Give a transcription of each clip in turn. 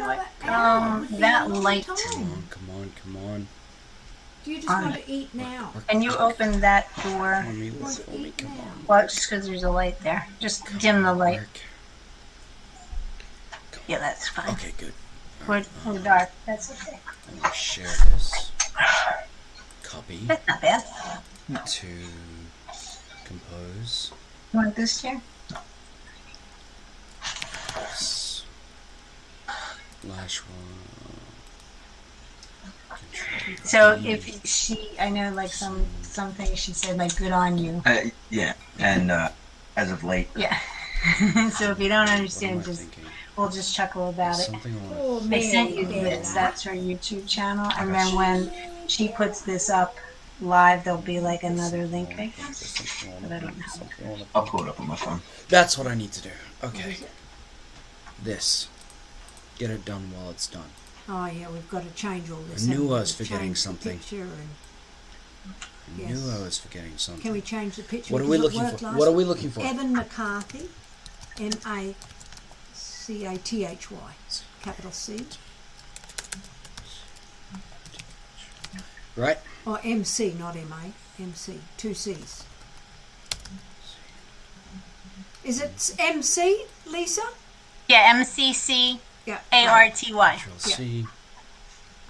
That light. Come on. Do you just want to eat now? And you open that door. Come on. Well, it's just because there's a light there. Just dim the light. Yeah, that's fine. Okay, good. We're dark. That's okay. I'm going to share this. Copy. That's not bad. To compose. You want this chair? This. Lash one. So if I know like some things she said like good on you. Yeah, and as of late. Yeah. So if you don't understand, we'll just chuckle about it. I sent you this. That's her YouTube channel, and then when she puts this up live, there'll be like another link, I guess. But I don't know how to do it. I'll pull it up on my phone. That's what I need to do. Okay. This. Get it done while it's done. Oh yeah, we've got to change all this. I knew I was forgetting something. Yes. I knew I was forgetting something. Can we change the picture? What are we looking for? What are we looking for? Evan McCarty, MacCathy, capital C. Right? Or MC, not MA. MC, 2 C's. Is it MC, Lisa? Yeah, MCC. Yeah. ARTY. Control C.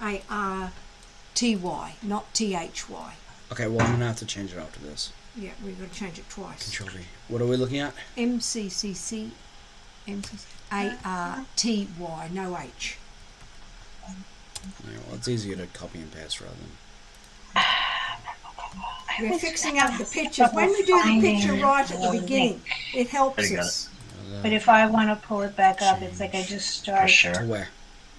ARTY, not THY. Okay, well I'm gonna have to change it after this. Yeah, we've got to change it twice. Control V. What are we looking at? MCCC, ARTY, no H. Well, it's easier to copy and paste rather than. We're fixing up the pictures. When we do the picture right at the beginning, it helps us. But if I want to pull it back up, it's like I just start. Sure. To where?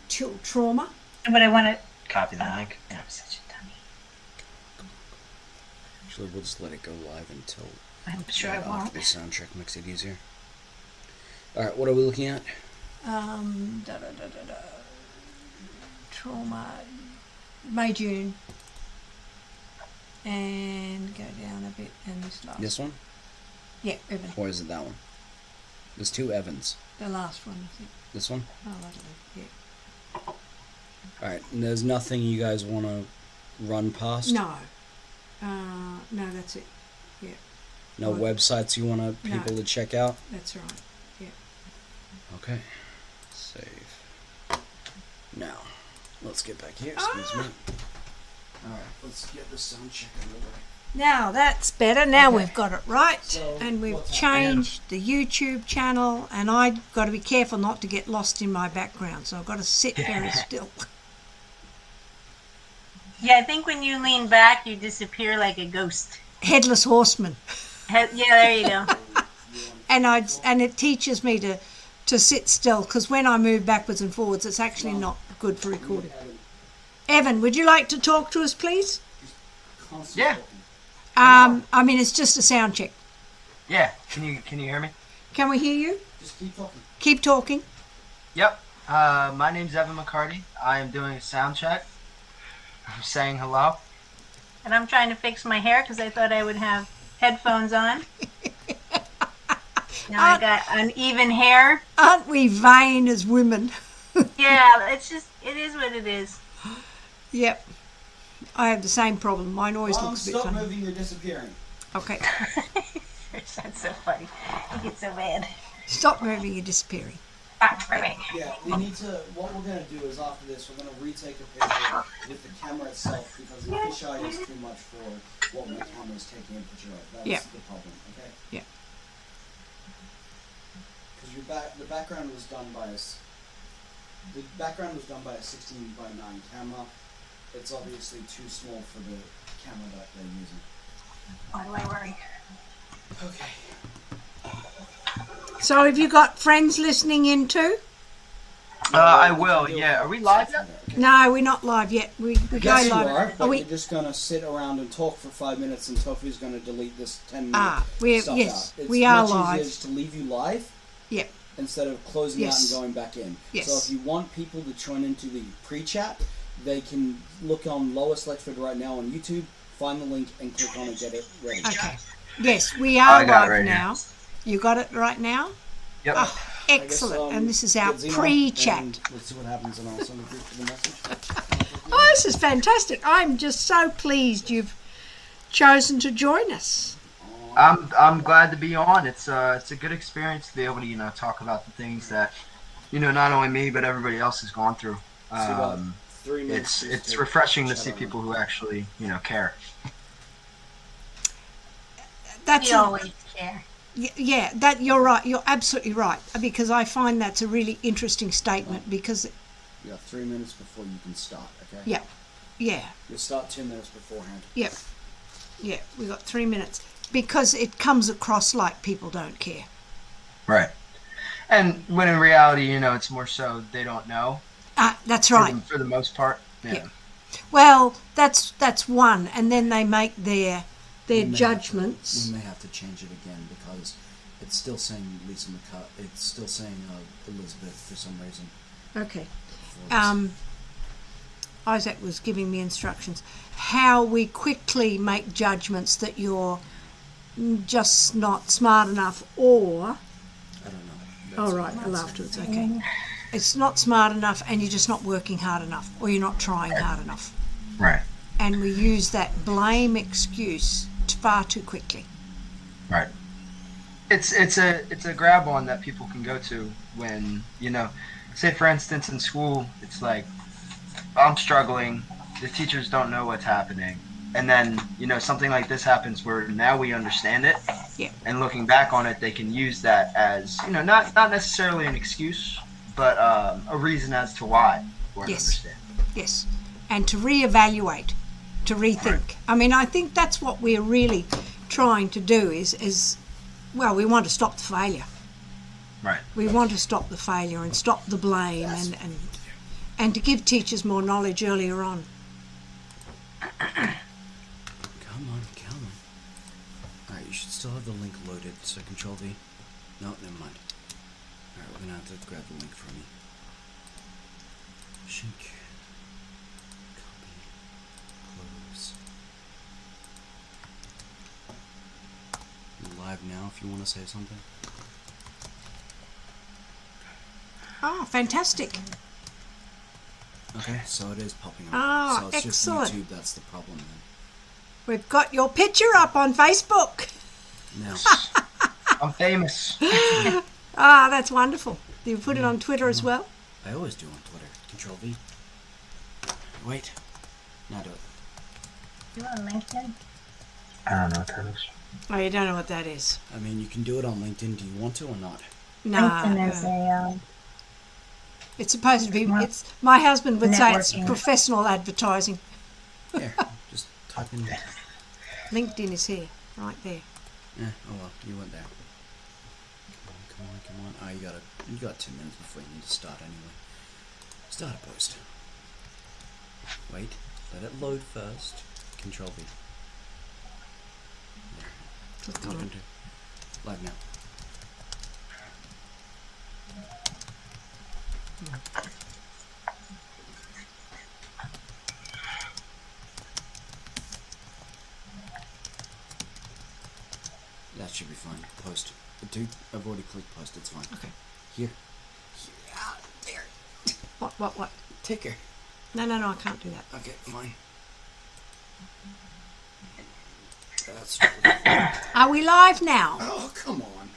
Trauma. But I want to. Copy the link. I'm such a dummy. Actually, we'll just let it go live until. I'm sure I won't. The sound check makes it easier. All right, what are we looking at? Trauma. May, June. And go down a bit and this last. This one? Yeah, Evan. Or is it that one? There's 2 Evans. The last one, I think. This one? Oh, lovely. Yeah. Alright, and there's nothing you guys want to run past? No. No, that's it. Yeah. No websites you want people to check out? That's right. Yeah. Okay. Save. Now, let's get back here. Excuse me. Alright, let's get the sound check underway. Now that's better. Now Okay. we've got it right. So, and we've what's changed the YouTube channel. And I've got to be careful not to get lost in my background. So I've got to sit very still. Yeah, I think when you lean back, you disappear like a ghost. Headless horseman. Yeah, there you go. And it teaches me to sit still, because when I move backwards and forwards, it's actually not good for recording. Evan, would you like to talk to us, please? Yeah. I mean, it's just a sound check. Yeah. Can you hear me? Can we hear you? Just keep talking. Keep talking. Yep. My name's Evan McCarty. I am doing a sound check. I'm saying hello. And I'm trying to fix my hair because I thought I would have headphones on. Now I got uneven hair. Aren't we vain as women? Yeah, it is what it is. Yep. I have the same problem. Mine always looks a bit Stop funny. moving, you're disappearing. Okay. That's so funny. You get so bad. Stop moving, you're disappearing. Yeah, we need to, what we're going to do is after this, we're going to retake a picture with the camera itself because the fisheye is too much for what my camera is taking a picture of. That's the problem, okay? Yeah. Because the background was done by a 16 by 9 camera. It's obviously too small for the camera that they're using. Why do I worry? Okay. So have you got friends listening in too? I will, yeah. Are we live yet? Okay. No, we're not live yet. We go Yes, you live. are, but we? you're just going to sit around and talk for 5 minutes and Sophie's going to delete this 10-minute stuff yes, out. It's we are much live. easier just to leave you live Yep. instead of closing out Yes. and going back in. Yes. So if you want people to join into the pre-chat, they can look on Lois Letchford right now on YouTube, find the link and click on it, get it ready. Okay. Yes, we are I got it live right now. You got it right now? Yep. Oh, Excellent. And this is our get Zeno, pre-chat. and let's see what happens, and I'll send a group to the message. Oh, this is fantastic. I'm just so pleased you've chosen to join us. I'm glad to be on. It's a good experience to be able to talk about the things that not only me but everybody else has gone through. 3 minutes. It's refreshing to see people who actually care. We always care. Yeah, that you're right. You're absolutely right, because I find that's a really interesting statement because. You have 3 minutes before you can start. Okay. Yeah. Yeah. You'll start 2 minutes beforehand. Yep. Yeah, we got 3 minutes because it comes across like people don't care. Right. And when in reality, it's more so they don't know. That's right. For the most part. Yeah. Well, that's one, and then they make their judgments. We may have to change it again because it's still saying Lisa McCarty. It's still saying Elizabeth for some reason. Okay. Isaac was giving me instructions. How we quickly make judgments that you're just not smart enough, or I don't know. Oh, right, afterwards, okay. It's not smart enough and you're just not working hard enough, or you're not trying hard enough. Right. And we use that blame excuse far too quickly. Right. It's a grab on that people can go to when, say for instance in school, it's like, I'm struggling, the teachers don't know what's happening. And then, something like this happens where now we understand it. Yeah. And looking back on it, they can use that as, not necessarily an excuse, but a reason as to why we're understanding. Yes. And to reevaluate, to rethink. Right. I mean, I think that's what we're really trying to do is we want to stop the failure. Right. We want to stop the failure and stop the blame and to give teachers more knowledge earlier on. Come on. Alright, you should still have the link loaded, so Control V. No, never mind. Alright, we're gonna have to grab the link from you. Shrink. Copy. Close. You're live now if you want to say something. Oh, fantastic. Okay, so it is popping up. Oh, so it's excellent. just YouTube that's the problem then. We've got your picture up on Facebook. No. I'm famous. That's wonderful. Do you put it on Twitter as well? I always do on Twitter. Control V. Wait. Now do it. You on LinkedIn? I don't know what that is. Oh, you don't know what that is? I mean, you can do it on LinkedIn. Do you want to or not? No. LinkedIn is it's supposed to be. It's my husband would say it's networking. professional advertising. Here, just type in there. LinkedIn is here, right there. Yeah. Oh well, you went there. Come on. Oh, you got 2 minutes before you need to start anyway. Start a post. Wait. Let it load first. Control V. Click on it. Live now. That should be fine. Post. Dude, I've already clicked post. It's fine. Okay. Here. There. What? Ticker. No, I can't do that. Okay, fine. That's. Are we live now? Oh, come on!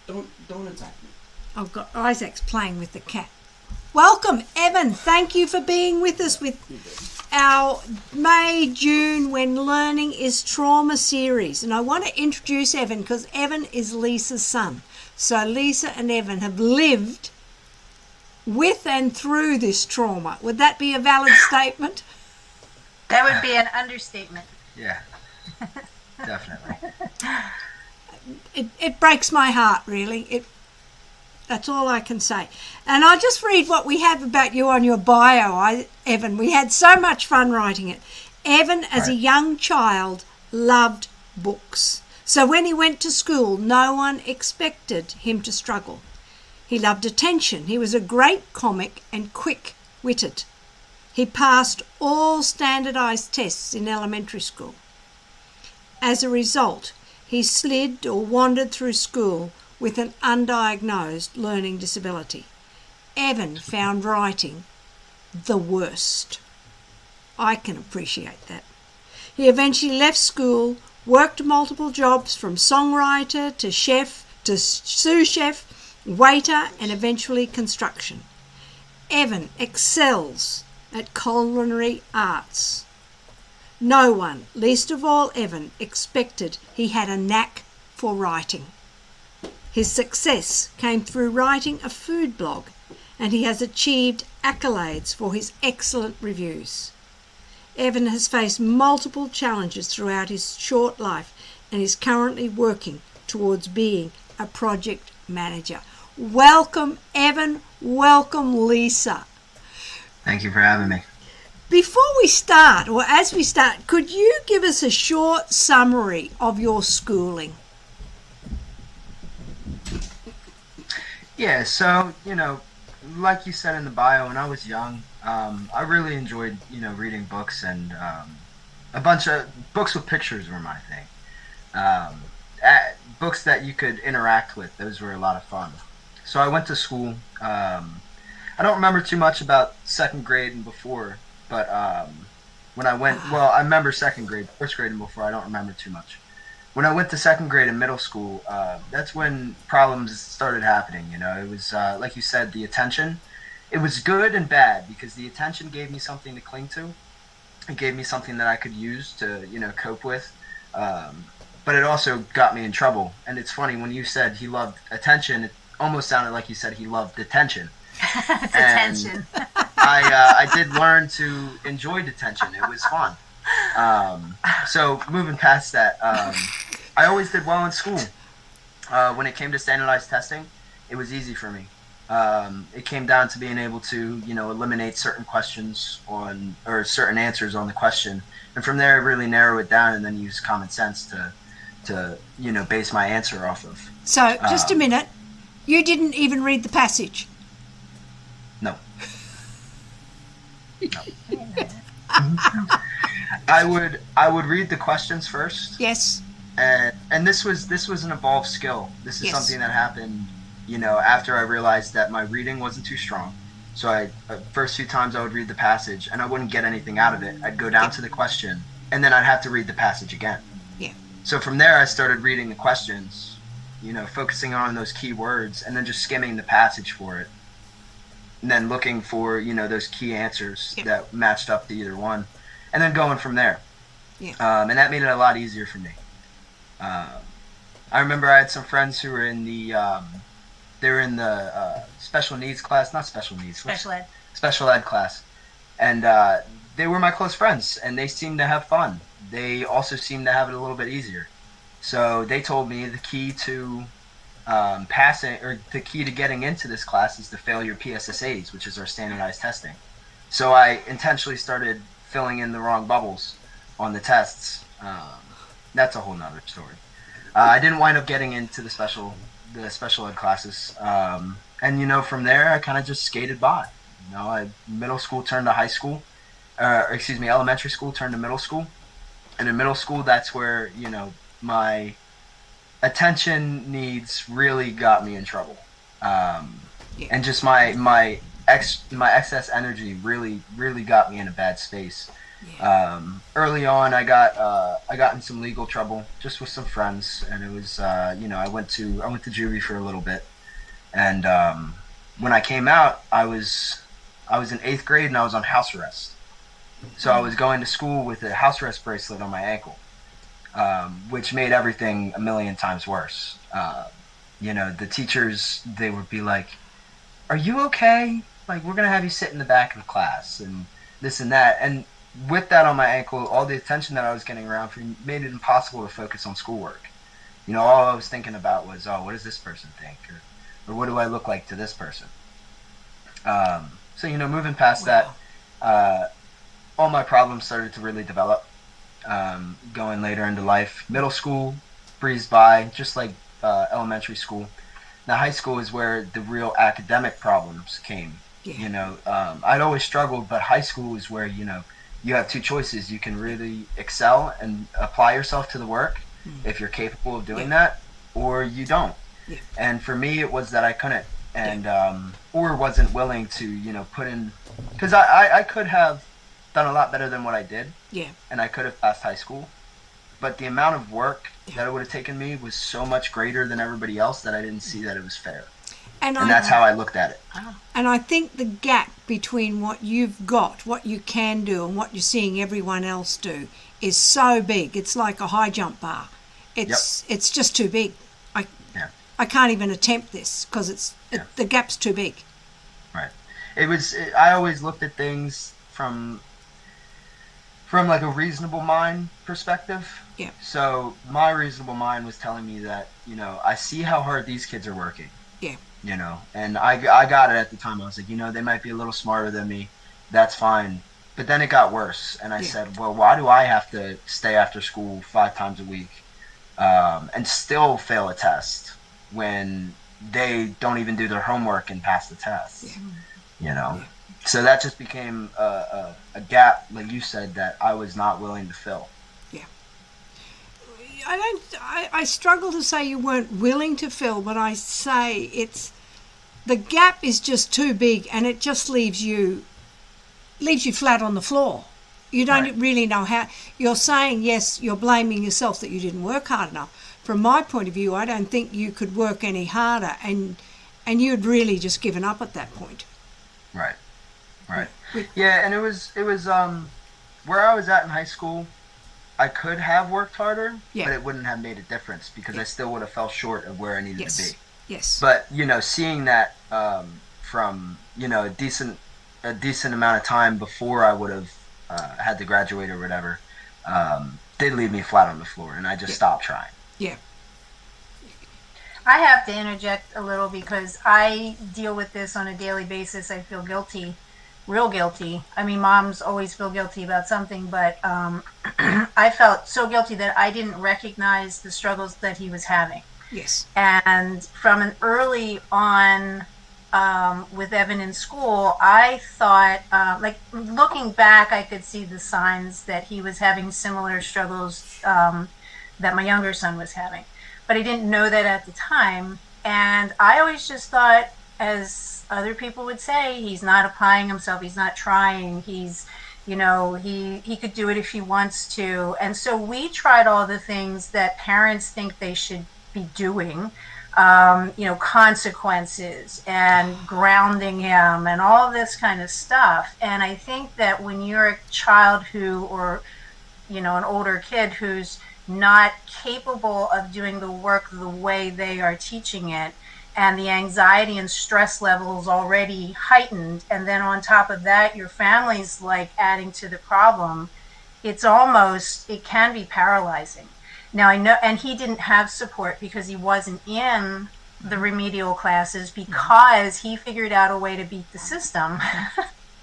Don't attack me. I've got Isaac's playing with the cat. Welcome, Evan. Thank you for being with us with our May, June When Learning is Trauma series. And I want to introduce Evan because Evan is Lisa's son. So Lisa and Evan have lived with and through this trauma. Would that be a valid statement? That would be an understatement. Yeah, definitely. It breaks my heart, really. That's all I can say. And I'll just read what we have about you on your bio, Evan. We had so much fun writing it. Evan, as a young child, loved books. So when he went to school, no one expected him to struggle. He loved attention. He was a great comic and quick-witted. He passed all standardized tests in elementary school. As a result, he slid or wandered through school with an undiagnosed learning disability. Evan found writing the worst. I can appreciate that. He eventually left school, worked multiple jobs from songwriter to chef to sous chef, waiter, and eventually construction. Evan excels at culinary arts. No one, least of all Evan, expected he had a knack for writing. His success came through writing a food blog, and he has achieved accolades for his excellent reviews. Evan has faced multiple challenges throughout his short life and is currently working towards being a project manager. Welcome, Evan. Welcome, Lisa. Thank you for having me. Before we start, or as we start, could you give us a short summary of your schooling? Yeah, so, like you said in the bio, when I was young, I really enjoyed, reading books, and a bunch of books with pictures were my thing. Books that you could interact with, those were a lot of fun. So I went to school. I don't remember too much about second grade and before, but when I went, I remember second grade, first grade and before, I don't remember too much. When I went to second grade in middle school, that's when problems started happening. It was, like you said, the attention. It was good and bad, because the attention gave me something to cling to. It gave me something that I could use to, cope with. But it also got me in trouble. And it's funny, when you said he loved attention, it almost sounded like you said he loved detention. Detention. I did learn to enjoy detention. It was fun. So moving past that, I always did well in school. When it came to standardized testing, it was easy for me. It came down to being able to, eliminate certain questions or certain answers on the question. And from there, really narrow it down and then use common sense to base my answer off of. So, just a minute. You didn't even read the passage? No. No. I would read the questions first. Yes. And this was an evolved skill. This is something that happened, after I realized that my reading wasn't too strong. So first few times I would read the passage and I wouldn't get anything out of it. I'd go down to the question and then I'd have to read the passage again. Yeah. So from there I started reading the questions, focusing on those key words and then just skimming the passage for it. And then looking for, those key answers that matched up to either one. And then going from there. Yeah. And that made it a lot easier for me. I remember I had some friends who were in the special needs class, not special needs. Special ed class. And they were my close friends, and they seemed to have fun. They also seemed to have it a little bit easier. So they told me the key to passing, or the key to getting into this class, is to fail your PSSAs, which is our standardized testing. So I intentionally started filling in the wrong bubbles on the tests. That's a whole nother story. I didn't wind up getting into the special ed classes. And, from there, I kind of just skated by. Middle school turned to high school. Elementary school turned to middle school. And in middle school, that's where, my attention needs really got me in trouble. And just my excess energy really got me in a bad space. Yeah. Early on, I got in some legal trouble just with some friends, and it was I went to juvie for a little bit, and when I came out, I was in 8th grade and I was on house arrest. So I was going to school with a house arrest bracelet on my ankle, which made everything a million times worse. The teachers, they would be like, "Are you okay? Like, we're gonna have you sit in the back of the class," and this and that, and with that on my ankle, all the attention that I was getting around made it impossible to focus on schoolwork. All I was thinking about was, oh, what does this person think? Or what do I look like to this person? So, moving past that, all my problems started to really develop, going later into life. Middle school breezed by, just like elementary school. Now, high school is where the real academic problems came. Yeah. I'd always struggled, but high school is where, you have two choices. You can really excel and apply yourself to the work if you're capable of doing that, or you don't. And for me, it was that I couldn't, and or wasn't willing to, put in, because I could have done a lot better than what I did. Yeah. And I could have passed high school. But the amount of work that it would have taken me was so much greater than everybody else that I didn't see that it was fair. And that's how I looked at it. And I think the gap between what you've got, what you can do, and what you're seeing everyone else do is so big. It's like a high jump bar. It's just too big. I can't even attempt this because the gap's too big. Right. I always looked at things from like a reasonable mind perspective. Yeah. So my reasonable mind was telling me that, I see how hard these kids are working. Yeah. And I got it at the time. I was like, they might be a little smarter than me. That's fine. But then it got worse. And I said, well, why do I have to stay after school 5 times a week and still fail a test when they don't even do their homework and pass the test? Yeah. So that just became a gap, like you said, that I was not willing to fill. Yeah. I struggle to say you weren't willing to fill, but I say the gap is just too big, and it just leaves you flat on the floor. You don't really know how. You're saying, yes, you're blaming yourself that you didn't work hard enough. From my point of view, I don't think you could work any harder, and you'd really just given up at that point. Right. Yeah, and it was where I was at in high school. I could have worked harder, but it wouldn't have made a difference because I still would have fell short of where I needed to be. Yes. But seeing that from a decent amount of time before I would have had to graduate or whatever, did leave me flat on the floor, and I just stopped trying. Yeah. I have to interject a little because I deal with this on a daily basis. I feel guilty, real guilty. I mean, moms always feel guilty about something, but I felt so guilty that I didn't recognize the struggles that he was having. Yes. And from an early on with Evan in school, I thought, like looking back, I could see the signs that he was having similar struggles that my younger son was having. But I didn't know that at the time. And I always just thought, as other people would say, he's not applying himself, he's not trying, he's, he could do it if he wants to. And so we tried all the things that parents think they should be doing, consequences and grounding him and all this kind of stuff. And I think that when you're a child or an older kid who's not capable of doing the work the way they are teaching it, and the anxiety and stress levels already heightened, and then on top of that your family's like adding to the problem, it can be paralyzing. Now I know, and he didn't have support because he wasn't in the remedial classes because he figured out a way to beat the system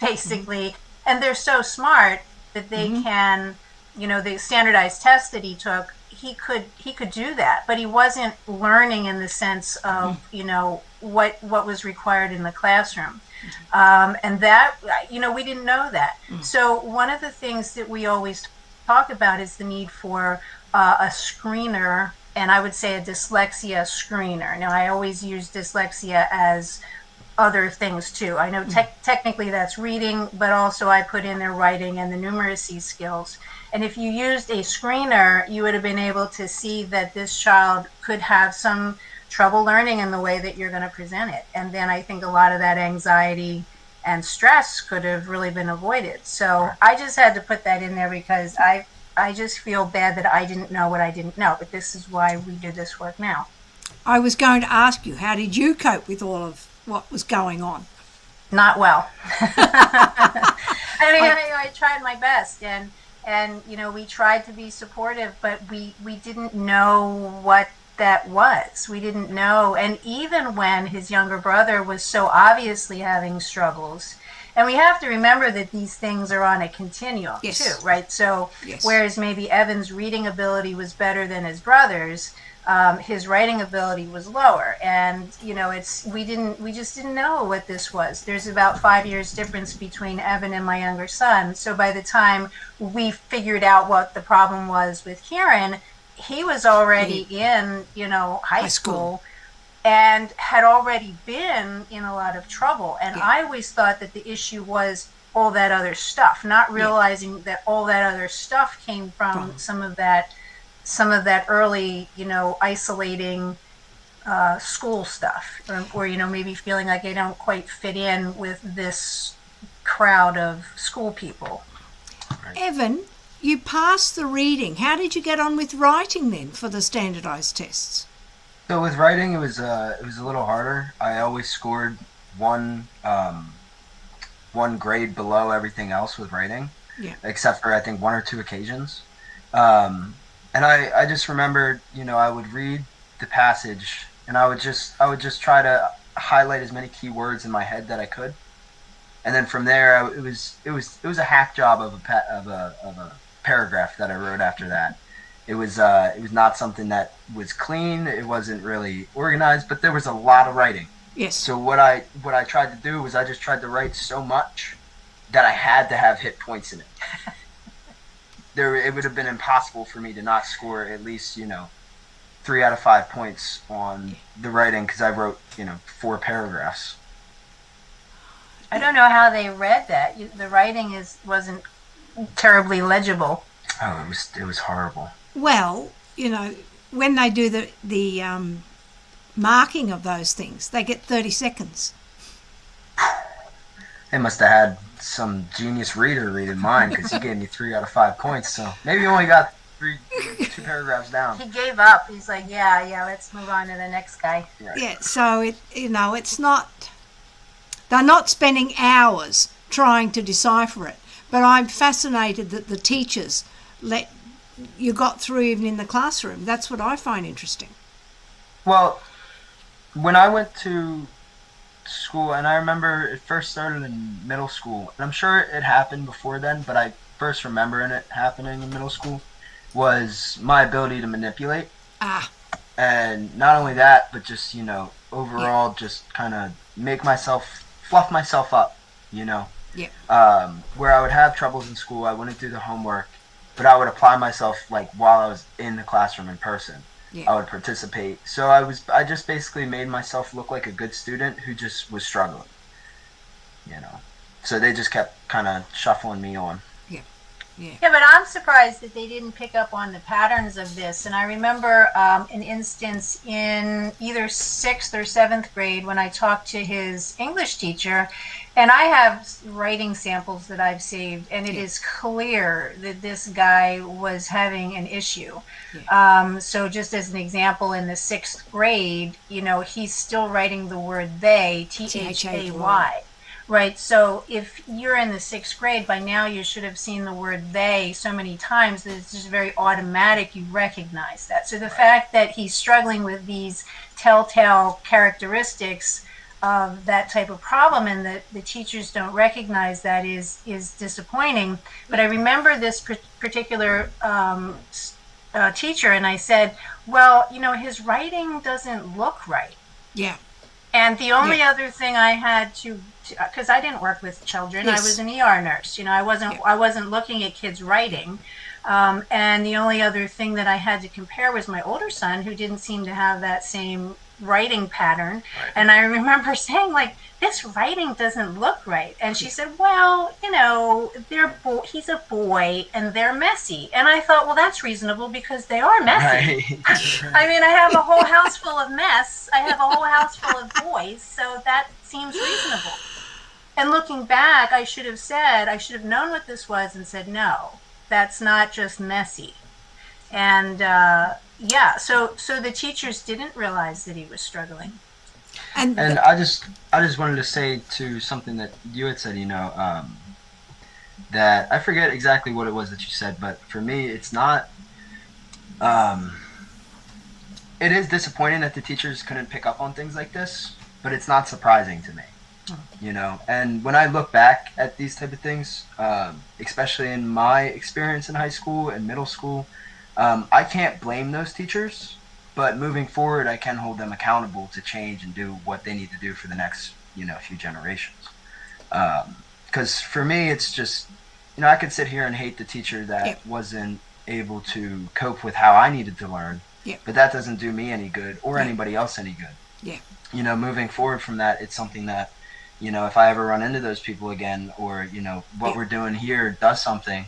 basically. And they're so smart that they can, the standardized test that he took, he could do that, but he wasn't learning in the sense of what was required in the classroom, and that we didn't know that. So one of the things that we always talk about is the need for a screener, and I would say a dyslexia screener. Now I always use dyslexia as other things too. I know technically that's reading, but also I put in their writing and the numeracy skills. And if you used a screener, you would have been able to see that this child could have some trouble learning in the way that you're going to present it. And then I think a lot of that anxiety and stress could have really been avoided. So I just had to put that in there because I just feel bad that I didn't know what I didn't know. But this is why we do this work now. I was going to ask you, how did you cope with all of what was going on? Not well. I tried my best, and we tried to be supportive, but we didn't know what that was. We didn't know. And even when his younger brother was so obviously having struggles, and we have to remember that these things are on a continuum too, right? So whereas maybe Evan's reading ability was better than his brother's, his writing ability was lower, and we just didn't know what this was. There's about 5 years difference between Evan and my younger son, so by the time we figured out what the problem was with Kieran, he was already in high school. and had already been in a lot of trouble. And Yeah. I always thought that the issue was all that other stuff, not realizing that all that other stuff came from some of that early, isolating school stuff, or maybe feeling like I don't quite fit in with this crowd of school people. Evan, you passed the reading. How did you get on with writing then for the standardized tests? So with writing, it was a little harder. I always scored one grade below everything else with writing, except for I think 1 or 2 occasions. And I just remembered, I would read the passage, and I would just try to highlight as many key words in my head that I could, and then from there, it was a hack job of a paragraph that I wrote after that. It was not something that was clean. It wasn't really organized, but there was a lot of writing. Yes. So what I tried to do was I just tried to write so much that I had to have hit points in it. It would have been impossible for me to not score at least 3 out of 5 points on the writing because I wrote 4 paragraphs. I don't know how they read that. The writing wasn't terribly legible. Oh, it was horrible. Well, when they do the marking of those things, they get 30 seconds. They must have had some genius reader reading mine because he gave me 3 out of 5 points. So maybe you only got 2 paragraphs down. He gave up. He's like, yeah, let's move on to the next guy. Right. Yeah, so it's not. They're not spending hours trying to decipher it. But I'm fascinated that the teachers let you got through even in the classroom. That's what I find interesting. Well, when I went to school, and I remember it first started in middle school, and I'm sure it happened before then, but I first remember it happening in middle school, was my ability to manipulate. And not only that, but just, overall just kind of fluff myself up, where I would have troubles in school, I wouldn't do the homework, but I would apply myself while I was in the classroom in person. I would participate. So I just basically made myself look like a good student who just was struggling, So they just kept kind of shuffling me on. Yeah, but I'm surprised that they didn't pick up on the patterns of this. And I remember an instance in either 6th or 7th grade when I talked to his English teacher, and I have writing samples that I've saved, and it is clear that this guy was having an issue. So just as an example, in the 6th grade, he's still writing the word they, T-H-A-Y. Right, so if you're in the 6th grade, by now you should have seen the word they so many times that it's just very automatic, you recognize that. So the fact that he's struggling with these telltale characteristics of that type of problem and that the teachers don't recognize that is disappointing. But I remember this particular teacher, and I said, well, his writing doesn't look right. Yeah. And the only other thing I had to, because I didn't work with children, I was an ER nurse. I wasn't looking at kids writing, and the only other thing that I had to compare was my older son, who didn't seem to have that same writing pattern. And I remember saying, this writing doesn't look right. And she said, well, he's a boy and they're messy. And I thought, well, that's reasonable because they are messy. I mean, I have a whole house full of mess. I have a whole house full of boys. So that seems reasonable. And looking back, I should have known what this was and said, no, that's not just messy. And so the teachers didn't realize that he was struggling. And I just wanted to say to something that you had said, that I forget exactly what it was that you said, but for me, it's not. It is disappointing that the teachers couldn't pick up on things like this, but it's not surprising to me. And when I look back at these type of things, especially in my experience in high school and middle school, I can't blame those teachers, but moving forward, I can hold them accountable to change and do what they need to do for the next, few generations. Because for me, it's just, I could sit here and hate the teacher that wasn't able to cope with how I needed to learn, but that doesn't do me any good or anybody else any good. Yeah. You know, moving forward from that, it's something that, you know, if I ever run into those people again, or, you know, what we're doing here does something,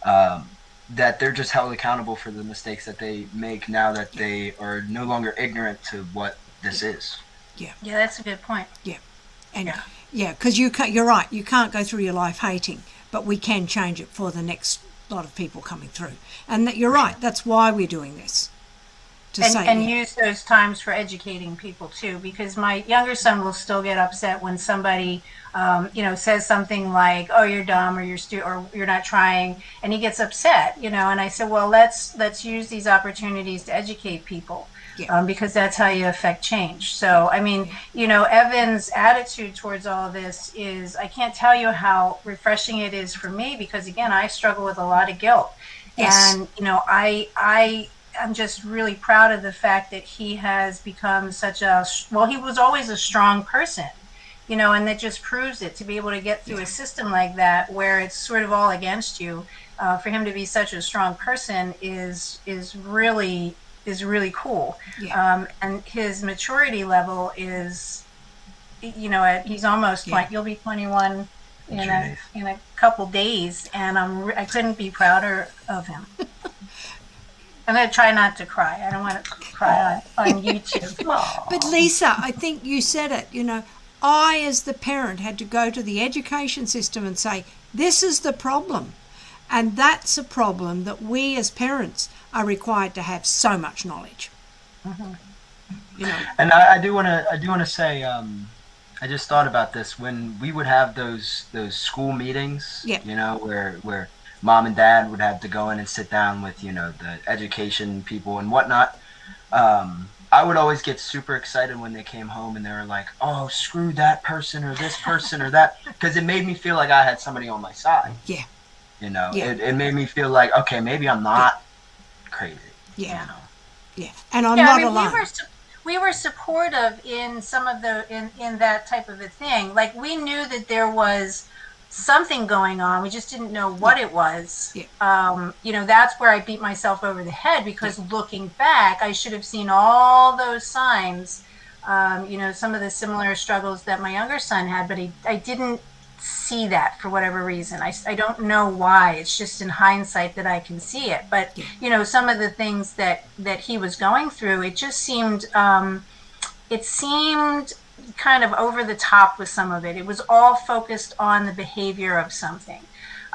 that they're just held accountable for the mistakes that they make now that they are no longer ignorant to what this is. Yeah. Yeah, that's a good point. Yeah. And because you're right, you can't go through your life hating, but we can change it for the next lot of people coming through. And that you're right, that's why we're doing this. And use those times for educating people too, because my younger son will still get upset when somebody says something like, "Oh, you're dumb," or you're not trying, and he gets upset, and I said, well, let's use these opportunities to educate people. Because that's how you affect change. So, I mean, Evan's attitude towards all of this is, I can't tell you how refreshing it is for me, because again, I struggle with a lot of guilt. Yes. And, I'm just really proud of the fact that he has become he was always a strong person, and that just proves it, to be able to get through a system like that where it's sort of all against you. For him to be such a strong person is really cool. Yeah. And his maturity level is, he's almost you'll be 21 in a couple days, and I couldn't be prouder of him. I'm going to try not to cry. I don't want to cry on YouTube. But Lisa, I think you said it, I as the parent had to go to the education system and say, this is the problem. And that's a problem that we as parents are required to have so much knowledge. Mm-hmm. And I do want to say, I just thought about this when we would have those school meetings, where mom and dad would have to go in and sit down with, the education people and whatnot. I would always get super excited when they came home and they were like, oh, screw that person or this person or that, because it made me feel like I had somebody on my side. Yeah. It made me feel like, okay, maybe I'm not crazy. Yeah. Yeah. And I'm not alone. We were supportive in some of in that type of a thing. Like, we knew that there was something going on. We just didn't know what it was. Yeah. That's where I beat myself over the head, because looking back, I should have seen all those signs, some of the similar struggles that my younger son had, but I didn't see that for whatever reason. I don't know why. It's just in hindsight that I can see it. But, some of the things that he was going through, it just seemed, kind of over the top with some of it. It was all focused on the behavior of something.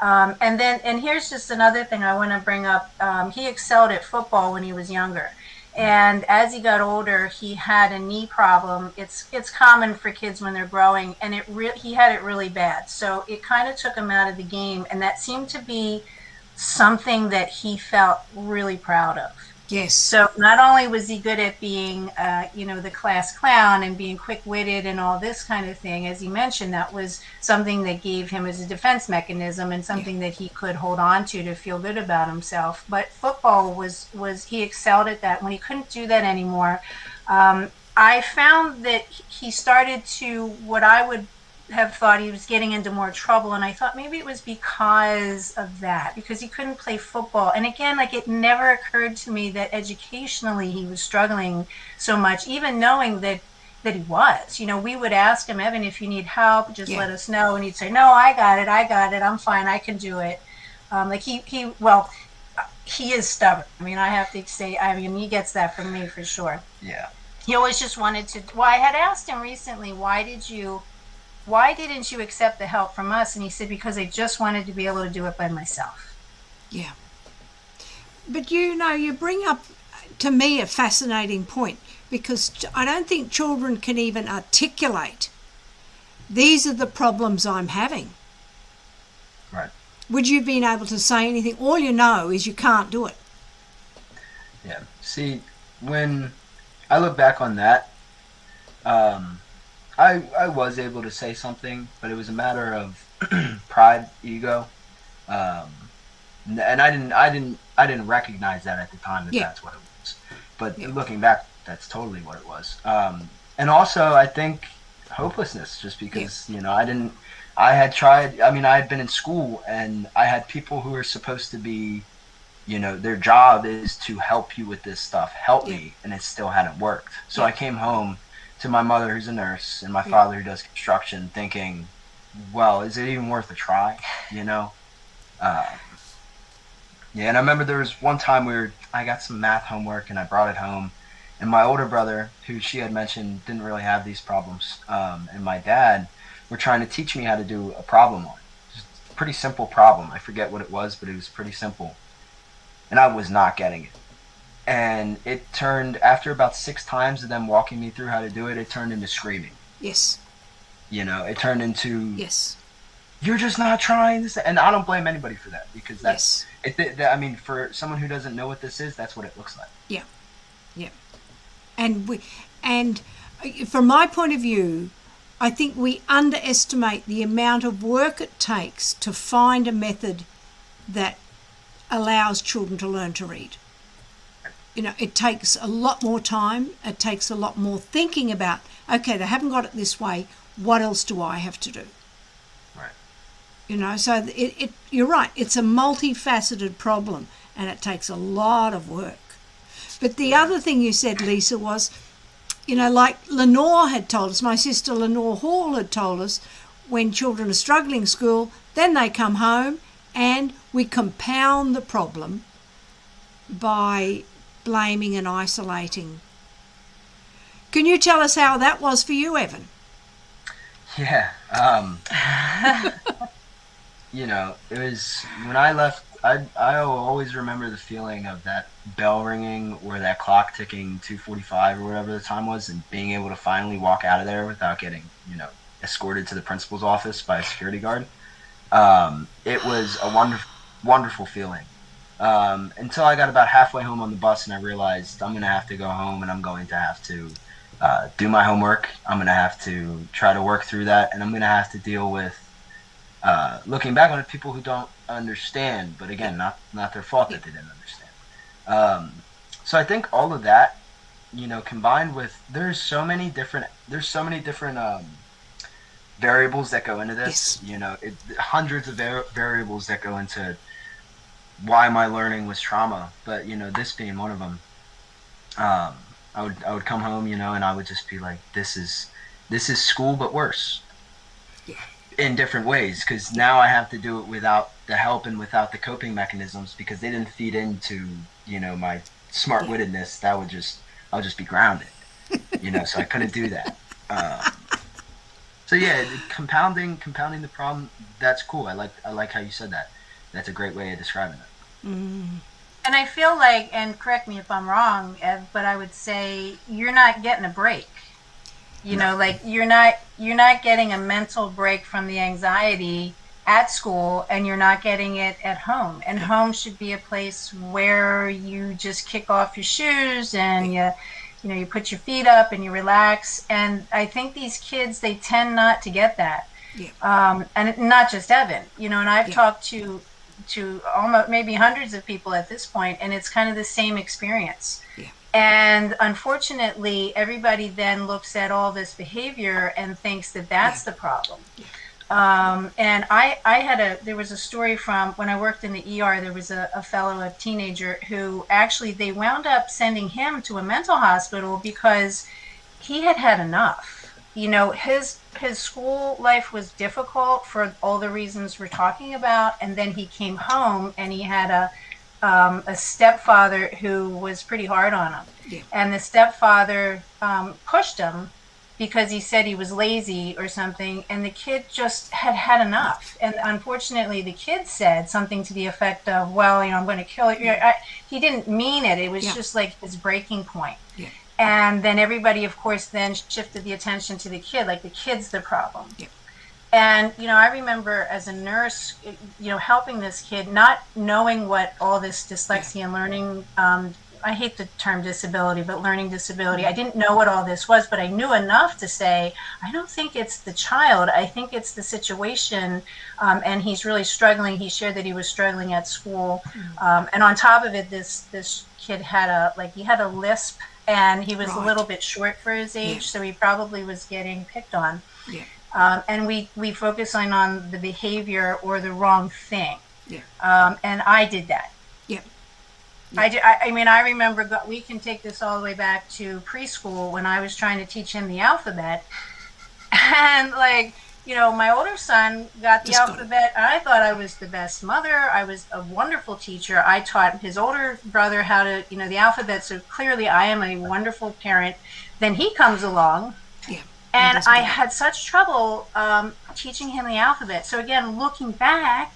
And here's just another thing I want to bring up. He excelled at football when he was younger. And as he got older, he had a knee problem. It's common for kids when they're growing, and he had it really bad. So it kind of took him out of the game, and that seemed to be something that he felt really proud of. Yes. So not only was he good at being, the class clown and being quick-witted and all this kind of thing, as he mentioned, that was something that gave him as a defense mechanism and something that he could hold on to feel good about himself. But football was he excelled at that. When he couldn't do that anymore, I found that he started to, what I would have thought, he was getting into more trouble, and I thought maybe it was because of that, because he couldn't play football. And again, it never occurred to me that educationally he was struggling so much, even knowing that he was. We would ask him, Evan, if you need help, just let us know, and he'd say, no, I got it, I'm fine, I can do it. He is stubborn. I have to say, he gets that from me for sure. Yeah. He always just wanted to. Well, I had asked him recently, why didn't you accept the help from us? And he said, because I just wanted to be able to do it by myself. Yeah. But you bring up, to me, a fascinating point, because I don't think children can even articulate, these are the problems I'm having. Right. Would you have been able to say anything? All you know is you can't do it. Yeah. See, when I look back on that, I was able to say something, but it was a matter of pride, ego, and I didn't recognize that at the time that's what it was. But looking back, that's totally what it was. And also, I think hopelessness, just because I had tried. I had been in school, and I had people who were supposed to be, their job is to help you with this stuff, help me, and it still hadn't worked. So I came home to my mother who's a nurse and my father who does construction, thinking, well, is it even worth a try? You know? Yeah, and I remember there was one time I got some math homework and I brought it home, and my older brother, who she had mentioned didn't really have these problems, and my dad were trying to teach me how to do a problem on it. Just a pretty simple problem. I forget what it was, but it was pretty simple. And I was not getting it. And it turned, after about 6 times of them walking me through how to do it, it turned into screaming. Yes. You know, it turned into, yes, you're just not trying this. And I don't blame anybody for that, because that's, yes. I mean, for someone who doesn't know what this is, that's what it looks like. Yeah. Yeah. And from my point of view, I think we underestimate the amount of work it takes to find a method that allows children to learn to read. You know, it takes a lot more time. It takes a lot more thinking about, okay, they haven't got it this way. What else do I have to do? Right. You know, so you're right. It's a multifaceted problem, and it takes a lot of work. But the other thing you said, Lisa, was, you know, like Lenore had told us, my sister Lenore Hall had told us, when children are struggling in school, then they come home and we compound the problem by blaming and isolating. Can you tell us how that was for you, Evan? Yeah. You know, it was, when I left, I always remember the feeling of that bell ringing or that clock ticking 2:45 or whatever the time was, and being able to finally walk out of there without getting, you know, escorted to the principal's office by a security guard. It was a wonderful feeling. Until I got about halfway home on the bus and I realized I'm going to have to go home and I'm going to have to do my homework. I'm going to have to try to work through that, and I'm going to have to deal with looking back on it, people who don't understand, but again, not their fault that they didn't understand. So I think all of that, you know, combined with, there's so many different variables that go into this. Yes. You know, hundreds of variables that go into why my learning was trauma, but you know, this being one of them. I would come home, you know, and I would just be like, this is school but worse. Yeah. In different ways, because now I have to do it without the help and without the coping mechanisms, because they didn't feed into, you know, my smart-wittedness. I'll just be grounded, you know, so I couldn't do that. So yeah, compounding the problem, that's cool. I like how you said that. That's a great way of describing it. Mm. And I feel like, and correct me if I'm wrong, Ev, but I would say you're not getting a break. You know, like you're not getting a mental break from the anxiety at school, and you're not getting it at home. And home should be a place where you just kick off your shoes and you put your feet up and you relax. And I think these kids, they tend not to get that. Yeah. And not just Evan, you know, and I've talked to almost maybe hundreds of people at this point, and it's kind of the same experience. Yeah. And unfortunately, everybody then looks at all this behavior and thinks that that's the problem. Yeah. And there was a story from when I worked in the ER. There was a fellow, a teenager, who actually, they wound up sending him to a mental hospital because he had had enough. You know, his school life was difficult for all the reasons we're talking about, and then he came home and he had a stepfather who was pretty hard on him. Yeah. And the stepfather pushed him because he said he was lazy or something, and the kid just had enough. And unfortunately, the kid said something to the effect of, well, you know, I'm going to kill you. He didn't mean it. It was just like his breaking point. Yeah. And then everybody, of course, then shifted the attention to the kid, like the kid's the problem. Yeah. And, you know, I remember as a nurse, you know, helping this kid, not knowing what all this dyslexia and learning, I hate the term disability, but learning disability, I didn't know what all this was, but I knew enough to say, I don't think it's the child, I think it's the situation, and he's really struggling. He shared that he was struggling at school, and on top of it, this kid had a lisp, and he was a little bit short for his age, so he probably was getting picked on. Yeah. And we focus on the behavior or the wrong thing. Yeah. And I did that. Yeah. I mean, I remember, we can take this all the way back to preschool when I was trying to teach him the alphabet. And like, my older son got the alphabet. I thought I was the best mother. I was a wonderful teacher. I taught his older brother how to, the alphabet. So clearly I am a wonderful parent. Then he comes along. Yeah. And I had such trouble teaching him the alphabet. So again, looking back,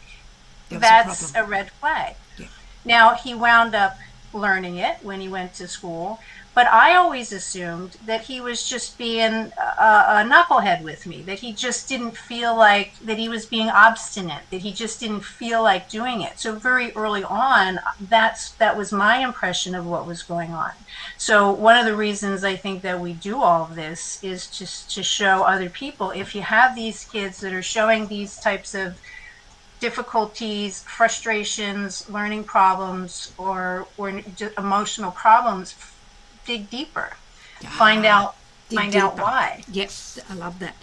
that's a red flag. Yeah. Now, he wound up learning it when he went to school, but I always assumed that he was just being a knucklehead with me, that he just didn't feel like, that he was being obstinate, that he just didn't feel like doing it. So very early on, that was my impression of what was going on. So one of the reasons I think that we do all of this is just to show other people, if you have these kids that are showing these types of difficulties, frustrations, learning problems, or just emotional problems, dig deeper. Find out why. Yes, I love that.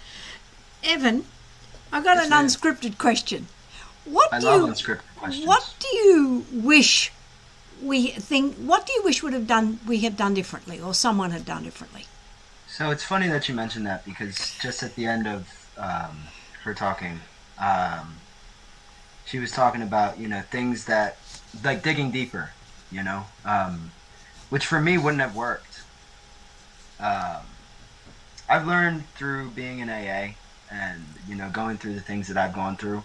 Evan, I got an unscripted question. What do you wish we would have done, we have done differently, or someone had done differently? So it's funny that you mentioned that, because just at the end of her talking, she was talking about, things that, like digging deeper, which for me wouldn't have worked. I've learned through being in AA and, going through the things that I've gone through,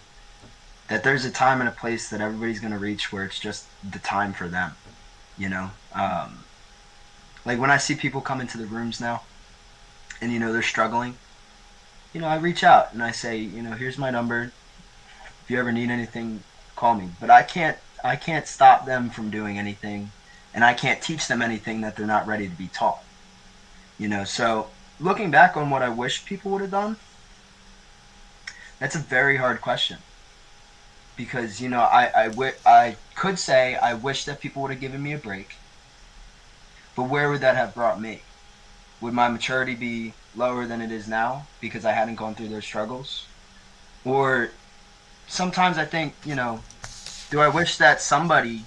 that there's a time and a place that everybody's going to reach where it's just the time for them, like when I see people come into the rooms now and, they're struggling, I reach out and I say, here's my number. If you ever need anything, call me. But I can't stop them from doing anything, and I can't teach them anything that they're not ready to be taught. So looking back on what I wish people would have done, that's a very hard question. Because, I could say I wish that people would have given me a break, but where would that have brought me? Would my maturity be lower than it is now because I hadn't gone through their struggles? Or sometimes I think, do I wish that somebody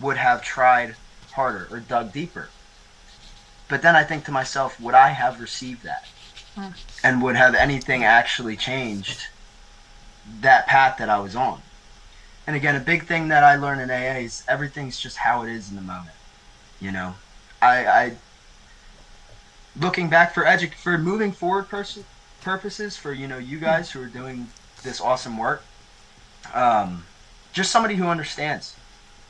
would have tried harder or dug deeper? But then I think to myself, would I have received that? And would have anything actually changed that path that I was on? And again, a big thing that I learned in AA is everything's just how it is in the moment. I looking back for moving forward purposes, for, you guys who are doing this awesome work, just somebody who understands.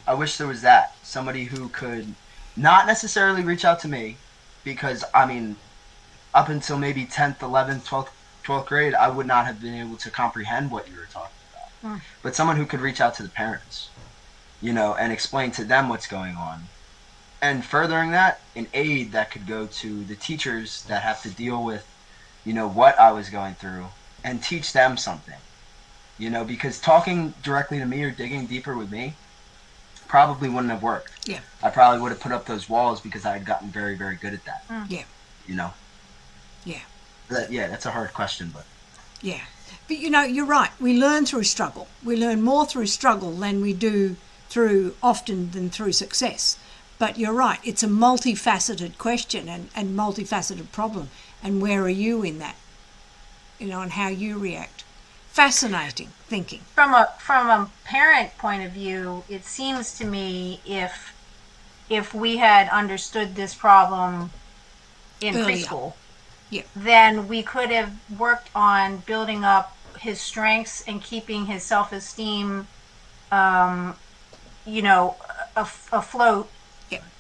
I wish there was that. Somebody who could not necessarily reach out to me, because, up until maybe 10th, 11th, 12th grade, I would not have been able to comprehend what you were talking about. But someone who could reach out to the parents, and explain to them what's going on. And furthering that, an aid that could go to the teachers that have to deal with, what I was going through, and teach them something. Because talking directly to me or digging deeper with me probably wouldn't have worked. Yeah. I probably would have put up those walls because I had gotten very, very good at that. Yeah. Yeah. That's a hard question, but. Yeah. But, you're right. We learn through struggle. We learn more through struggle than we do often than through success. But you're right. It's a multifaceted question and multifaceted problem. And where are you in that? And how you react. Fascinating thinking. From a parent point of view, it seems to me if we had understood this problem in preschool, then we could have worked on building up his strengths and keeping his self-esteem, afloat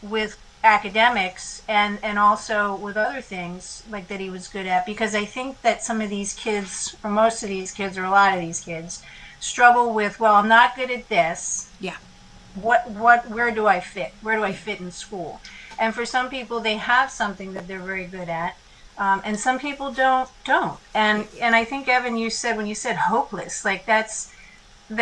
with academics and also with other things like that he was good at, because I think that some of these kids, or most of these kids, or a lot of these kids, struggle with, well, I'm not good at this. Yeah. Where do I fit? Where do I fit in school? And for some people, they have something that they're very good at, and some people don't. And I think, Evan, you said, when you said hopeless, like that's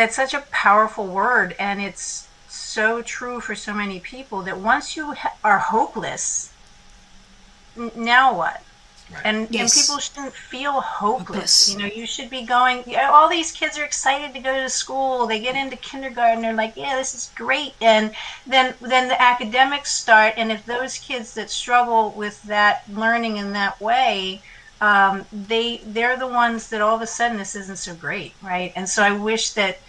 such a powerful word, and it's so true for so many people, that once you are hopeless, now what? And Yes. people shouldn't feel hopeless. You know, you should be going, all these kids are excited to go to school. They get into kindergarten. They're like, yeah, this is great. And then the academics start. And if those kids that struggle with that learning in that way, they're the ones that all of a sudden this isn't so great, right? And so I wish that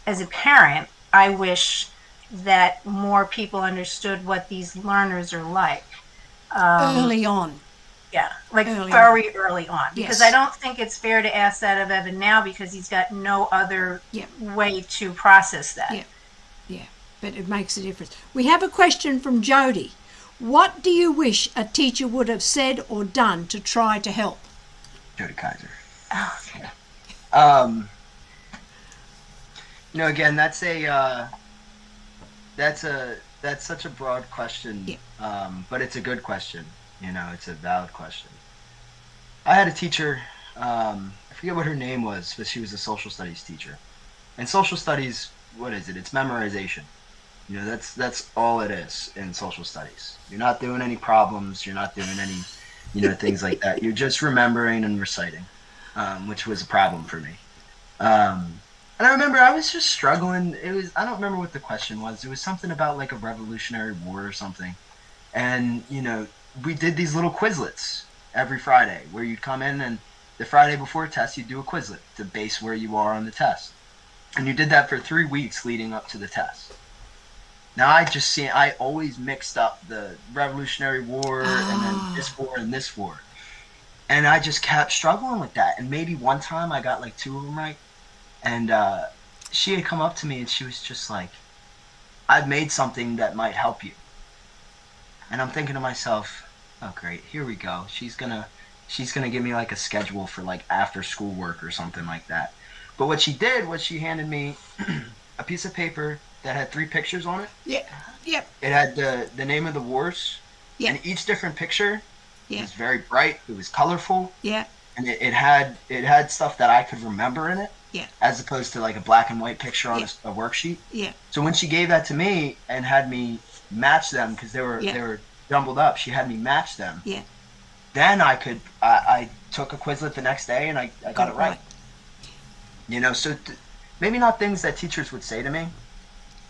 as a parent, I wish that more people understood what these learners are like. Early on. Yeah, like very early on. Because Yes. I don't think it's fair to ask that of Evan now because he's got no other way to process that. Yeah, but it makes a difference. We have a question from Jody. What do you wish a teacher would have said or done to try to help? Jody Kaiser. Oh, okay. You know, again, that's such a broad question. But it's a good question. You know, it's a valid question. I had a teacher, I forget what her name was, but she was a social studies teacher. And social studies, what is it? It's memorization. You know, that's all it is in social studies. You're not doing any problems. You're not doing any, you know, things like that. You're just remembering and reciting, which was a problem for me. And I remember I was just struggling. I don't remember what the question was. It was something about like a Revolutionary War or something. And, you know, we did these little Quizlets every Friday where you'd come in and the Friday before a test, you'd do a Quizlet to base where you are on the test. And you did that for 3 weeks leading up to the test. Now I always mixed up the Revolutionary War and then this war and this war. And I just kept struggling with that. And maybe one time I got like 2 of them right. And she had come up to me and she was just like, I've made something that might help you. And I'm thinking to myself, oh great, here we go. She's gonna give me like a schedule for like after school work or something like that. But what she did was she handed me a piece of paper that had 3 pictures on it. Yeah. Yep. It had the name of the wars. Yeah. And each different picture was very bright. It was colorful. Yeah. And it had stuff that I could remember in it. Yeah. As opposed to like a black and white picture on a worksheet. Yeah. So when she gave that to me and had me match them because they were jumbled up, she had me match them. Yeah. Then I took a Quizlet the next day and I got it right. You know, so maybe not things that teachers would say to me,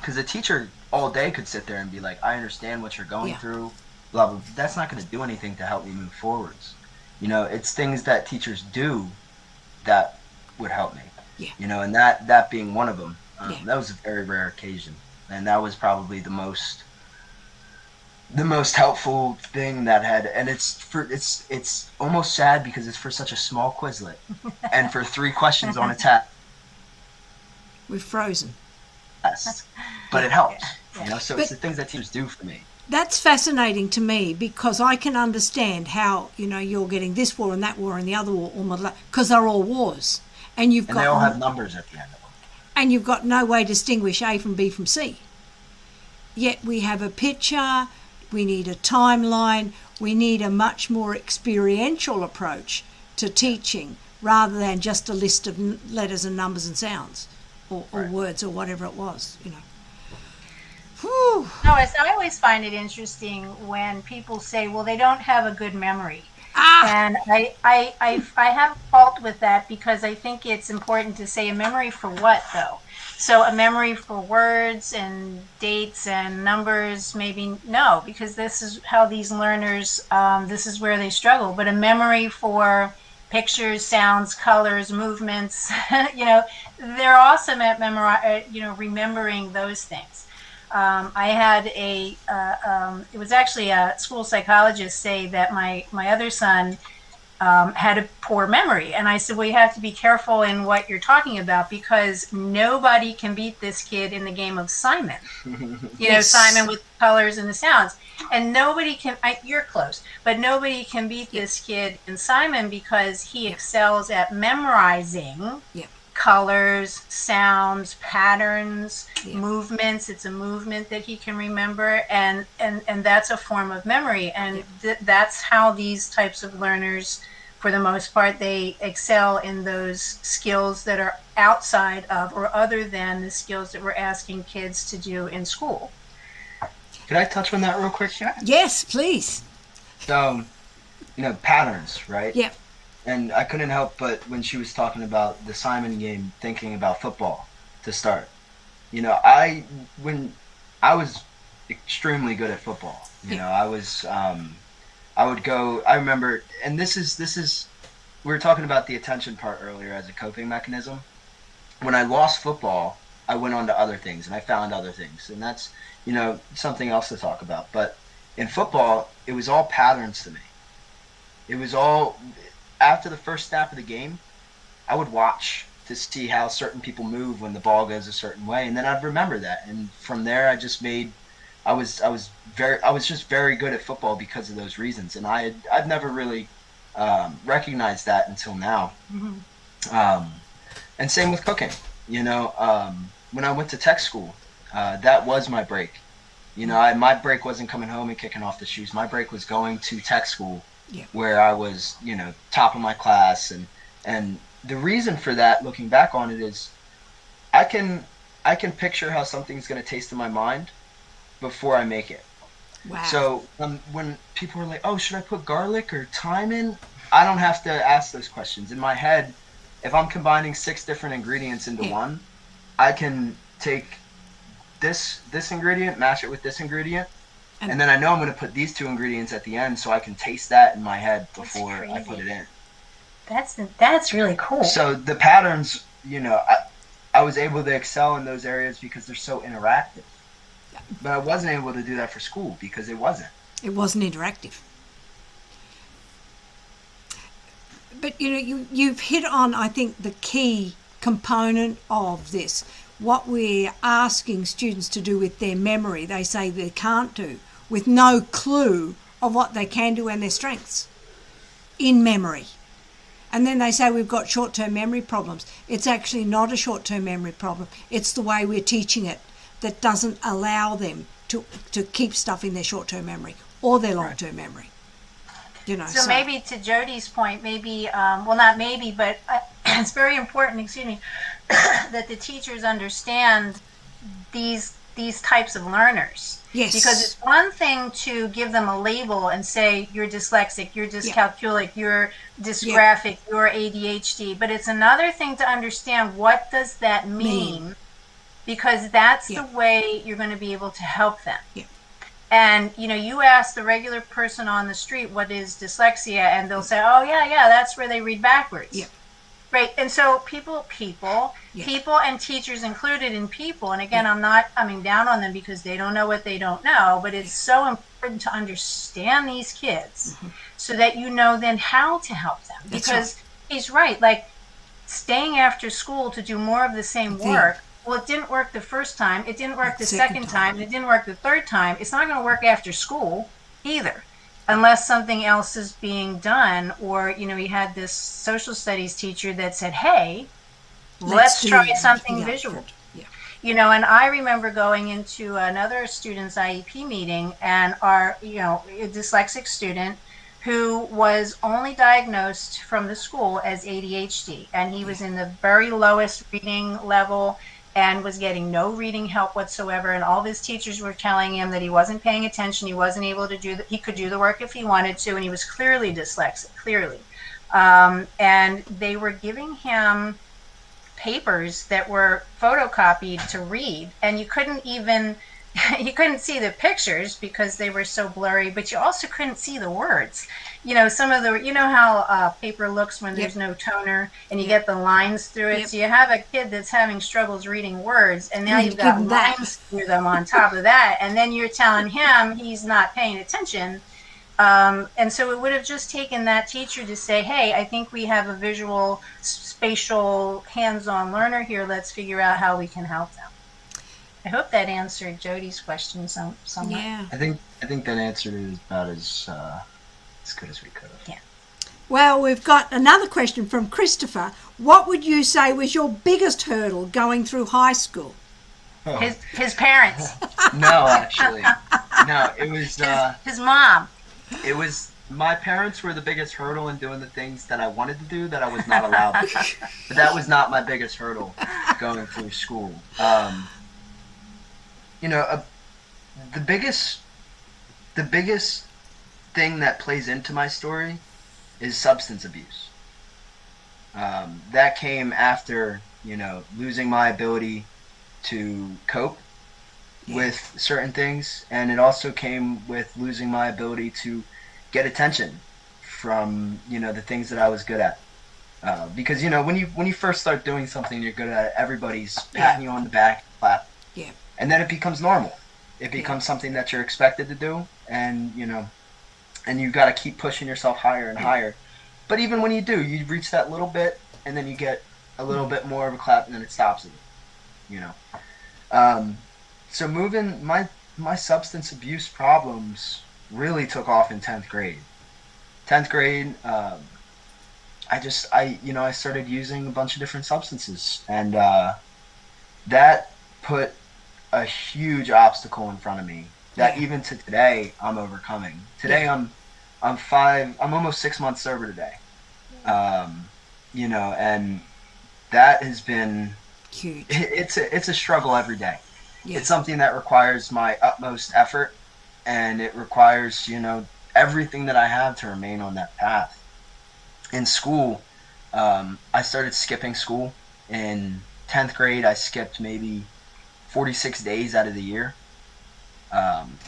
because a teacher all day could sit there and be like, I understand what you're going through, blah, blah. That's not going to do anything to help me move forwards. You know, it's things that teachers do that would help me. Yeah. You know, and that being one of them. That was a very rare occasion. And that was probably the most helpful thing that had, and it's almost sad because it's for such a small Quizlet and for 3 questions on a test. We're frozen. Yes, but it helps, you know. So it's the things that teachers do for me. That's fascinating to me because I can understand how, you know, you're getting this war and that war and the other war, because they're all wars, and they all have numbers at the end of them, and you've got no way to distinguish A from B from C. Yet we have a picture. We need a timeline. We need a much more experiential approach to teaching rather than just a list of letters and numbers and sounds or words or whatever it was, you know. Whew. No, I always find it interesting when people say, well, they don't have a good memory. And I have fault with that because I think it's important to say a memory for what, though? So a memory for words and dates and numbers, maybe no, because this is how these learners, this is where they struggle. But a memory for pictures, sounds, colors, movements, you know, they're awesome at remembering those things. I had it was actually a school psychologist say that my other son had a poor memory. And I said, well, you have to be careful in what you're talking about because nobody can beat this kid in the game of Simon. You know, Simon with the colors and the sounds. And nobody can, you're close, but nobody can beat this kid in Simon because he excels at memorizing colors, sounds, patterns, movements. It's a movement that he can remember, and that's a form of memory. And that's how these types of learners, for the most part, they excel in those skills that are outside of or other than the skills that we're asking kids to do in school. Could I touch on that real quick? Yes, please. So patterns, right? Yep. And I couldn't help but when she was talking about the Simon game, thinking about football to start. When I was extremely good at football. I was I would go. I remember, and this is we were talking about the attention part earlier as a coping mechanism. When I lost football, I went on to other things and I found other things, and that's something else to talk about. But in football, it was all patterns to me. It was all after the first snap of the game, I would watch to see how certain people move when the ball goes a certain way, and then I'd remember that. And from there, I was just very good at football because of those reasons, and I've never really recognized that until now. Mm-hmm. And same with cooking. When I went to tech school, that was my break. My break wasn't coming home and kicking off the shoes. My break was going to tech school, where I was, top of my class, and the reason for that, looking back on it, is I can picture how something's going to taste in my mind before I make it. Wow. So when people are like, "Oh, should I put garlic or thyme in?" I don't have to ask those questions. In my head, if I'm combining 6 different ingredients into one, I can take this ingredient, mash it with this ingredient, and then I know I'm going to put these 2 ingredients at the end, so I can taste that in my head before I put it in. That's really cool. So the patterns, I was able to excel in those areas because they're so interactive. But I wasn't able to do that for school because it wasn't. It wasn't interactive. But you've hit on, I think, the key component of this. What we're asking students to do with their memory, they say they can't do, with no clue of what they can do and their strengths in memory. And then they say we've got short-term memory problems. It's actually not a short-term memory problem. It's the way we're teaching it that doesn't allow them to keep stuff in their short-term memory or their long-term memory. So maybe to Jody's point, maybe, not maybe, but it's very important, that the teachers understand these types of learners. Yes. Because it's one thing to give them a label and say, you're dyslexic, you're dyscalculic, you're dysgraphic, you're ADHD. But it's another thing to understand what does that mean, because that's the way you're going to be able to help them. Yeah. And, you ask the regular person on the street, what is dyslexia? And they'll say, oh, yeah, that's where they read backwards. Yeah. Right. And so people and teachers included in people. And again, I'm not coming down on them because they don't know what they don't know, but it's so important to understand these kids so that then how to help them. Because he's right. Like staying after school to do more of the same work. Well, it didn't work the first time. It didn't work the second time. It didn't work the third time. It's not going to work after school either, unless something else is being done. Or, we had this social studies teacher that said, hey, let's try something visual. Yeah. And I remember going into another student's IEP meeting, and our, a dyslexic student who was only diagnosed from the school as ADHD. And he was in the very lowest reading level and was getting no reading help whatsoever. And all of his teachers were telling him that he wasn't paying attention. He wasn't able to he could do the work if he wanted to. And he was clearly dyslexic, clearly. And they were giving him papers that were photocopied to read. And you couldn't see the pictures because they were so blurry, but you also couldn't see the words. Some of the, how paper looks when there's no toner and you get the lines through it. So you have a kid that's having struggles reading words, and now you've got lines through them on top of that. And then you're telling him he's not paying attention. And so it would have just taken that teacher to say, hey, I think we have a visual, spatial, hands-on learner here. Let's figure out how we can help them. I hope that answered Jody's question somewhat. Yeah. I think that answered it about as good as we could have. Yeah. Well, we've got another question from Christopher. What would you say was your biggest hurdle going through high school? Oh. His parents. No, actually. No, it was... his mom. It was... My parents were the biggest hurdle in doing the things that I wanted to do that I was not allowed to. But that was not my biggest hurdle going through school. The biggest thing that plays into my story is substance abuse. That came after, losing my ability to cope with certain things, and it also came with losing my ability to get attention from, the things that I was good at. Because, when you first start doing something you're good at, everybody's patting you on the back, clap. Yeah. And then it becomes normal. It becomes something that you're expected to do, and, and you got to keep pushing yourself higher and higher. But even when you do, you reach that little bit, and then you get a little bit more of a clap, and then it stops it, So moving, my substance abuse problems really took off in 10th grade. 10th grade, I started using a bunch of different substances, and that put a huge obstacle in front of me that even to today I'm overcoming. Today I'm almost 6 months sober today. And that has been huge. It's a struggle every day. Yeah. It's something that requires my utmost effort, and it requires, everything that I have to remain on that path. In school, I started skipping school. In 10th grade, I skipped maybe 46 days out of the year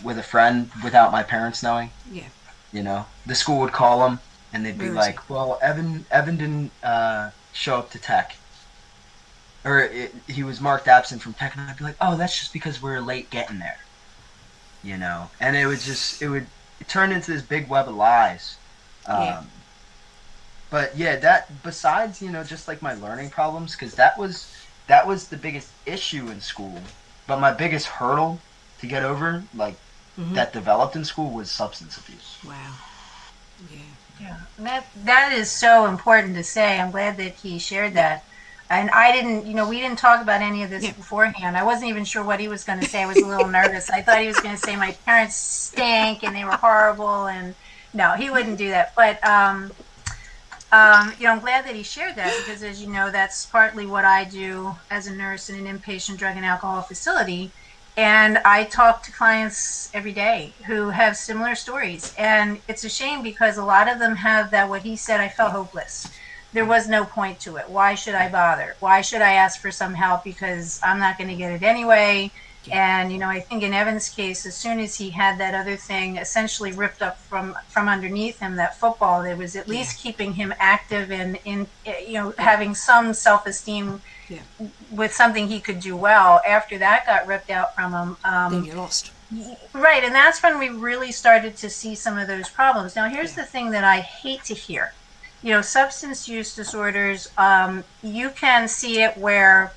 with a friend without my parents knowing. Yeah. The school would call them, and they'd be like, well, Evan didn't show up to tech. Or he was marked absent from tech, and I'd be like, oh, that's just because we're late getting there. And it turned into this big web of lies. But yeah, that, besides, just like my learning problems, because that was the biggest issue in school. But my biggest hurdle to get over, that developed in school, was substance abuse. Wow. Yeah. That is so important to say. I'm glad that he shared that. And I didn't, we didn't talk about any of this beforehand. I wasn't even sure what he was going to say. I was a little nervous. I thought he was going to say my parents stank and they were horrible. And no, he wouldn't do that. But, I'm glad that he shared that, because as you know, that's partly what I do as a nurse in an inpatient drug and alcohol facility. And I talk to clients every day who have similar stories. And it's a shame because a lot of them have that, what he said, I felt hopeless. There was no point to it. Why should I bother? Why should I ask for some help? Because I'm not going to get it anyway. And, I think in Evan's case, as soon as he had that other thing essentially ripped up from underneath him, that football, that was at least keeping him active and having some self-esteem with something he could do well. After that got ripped out from him. Then you lost. Right. And that's when we really started to see some of those problems. Now, here's the thing that I hate to hear. Substance use disorders, you can see it where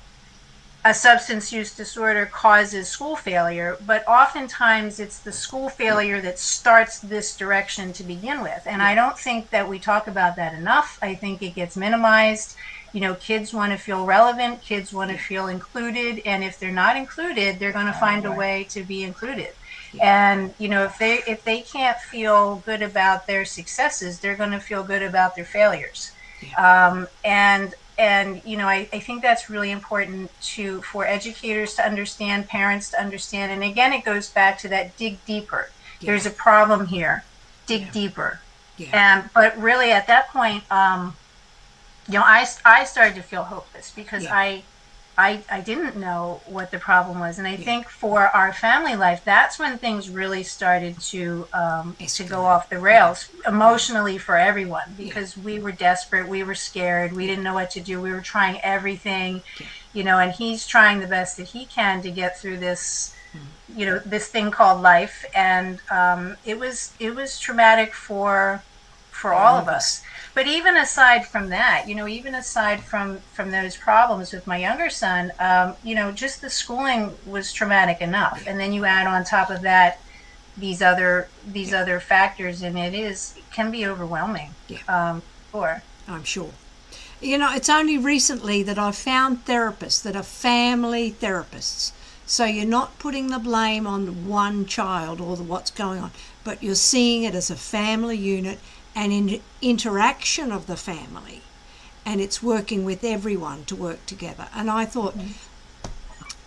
a substance use disorder causes school failure, but oftentimes it's the school failure that starts this direction to begin with. And I don't think that we talk about that enough. I think it gets minimized. Kids want to feel relevant, kids want to feel included, and if they're not included, they're going to find a way to be included. And if they can't feel good about their successes, they're going to feel good about their failures. And I think that's really important for educators to understand, parents to understand. And again, it goes back to that dig deeper. There's a problem here. Dig deeper. But really, at that point, I started to feel hopeless because I didn't know what the problem was. And I think for our family life, that's when things really started to go off the rails emotionally for everyone, because we were desperate, we were scared, we didn't know what to do, we were trying everything, and he's trying the best that he can to get through this, this thing called life. And it was traumatic for all of us. But even aside from that, even aside from those problems with my younger son, just the schooling was traumatic enough. And then you add on top of that these other factors, and it can be overwhelming. I'm sure. It's only recently that I've found therapists that are family therapists. So you're not putting the blame on one child or what's going on, but you're seeing it as a family unit and in interaction of the family, and it's working with everyone to work together. And I thought,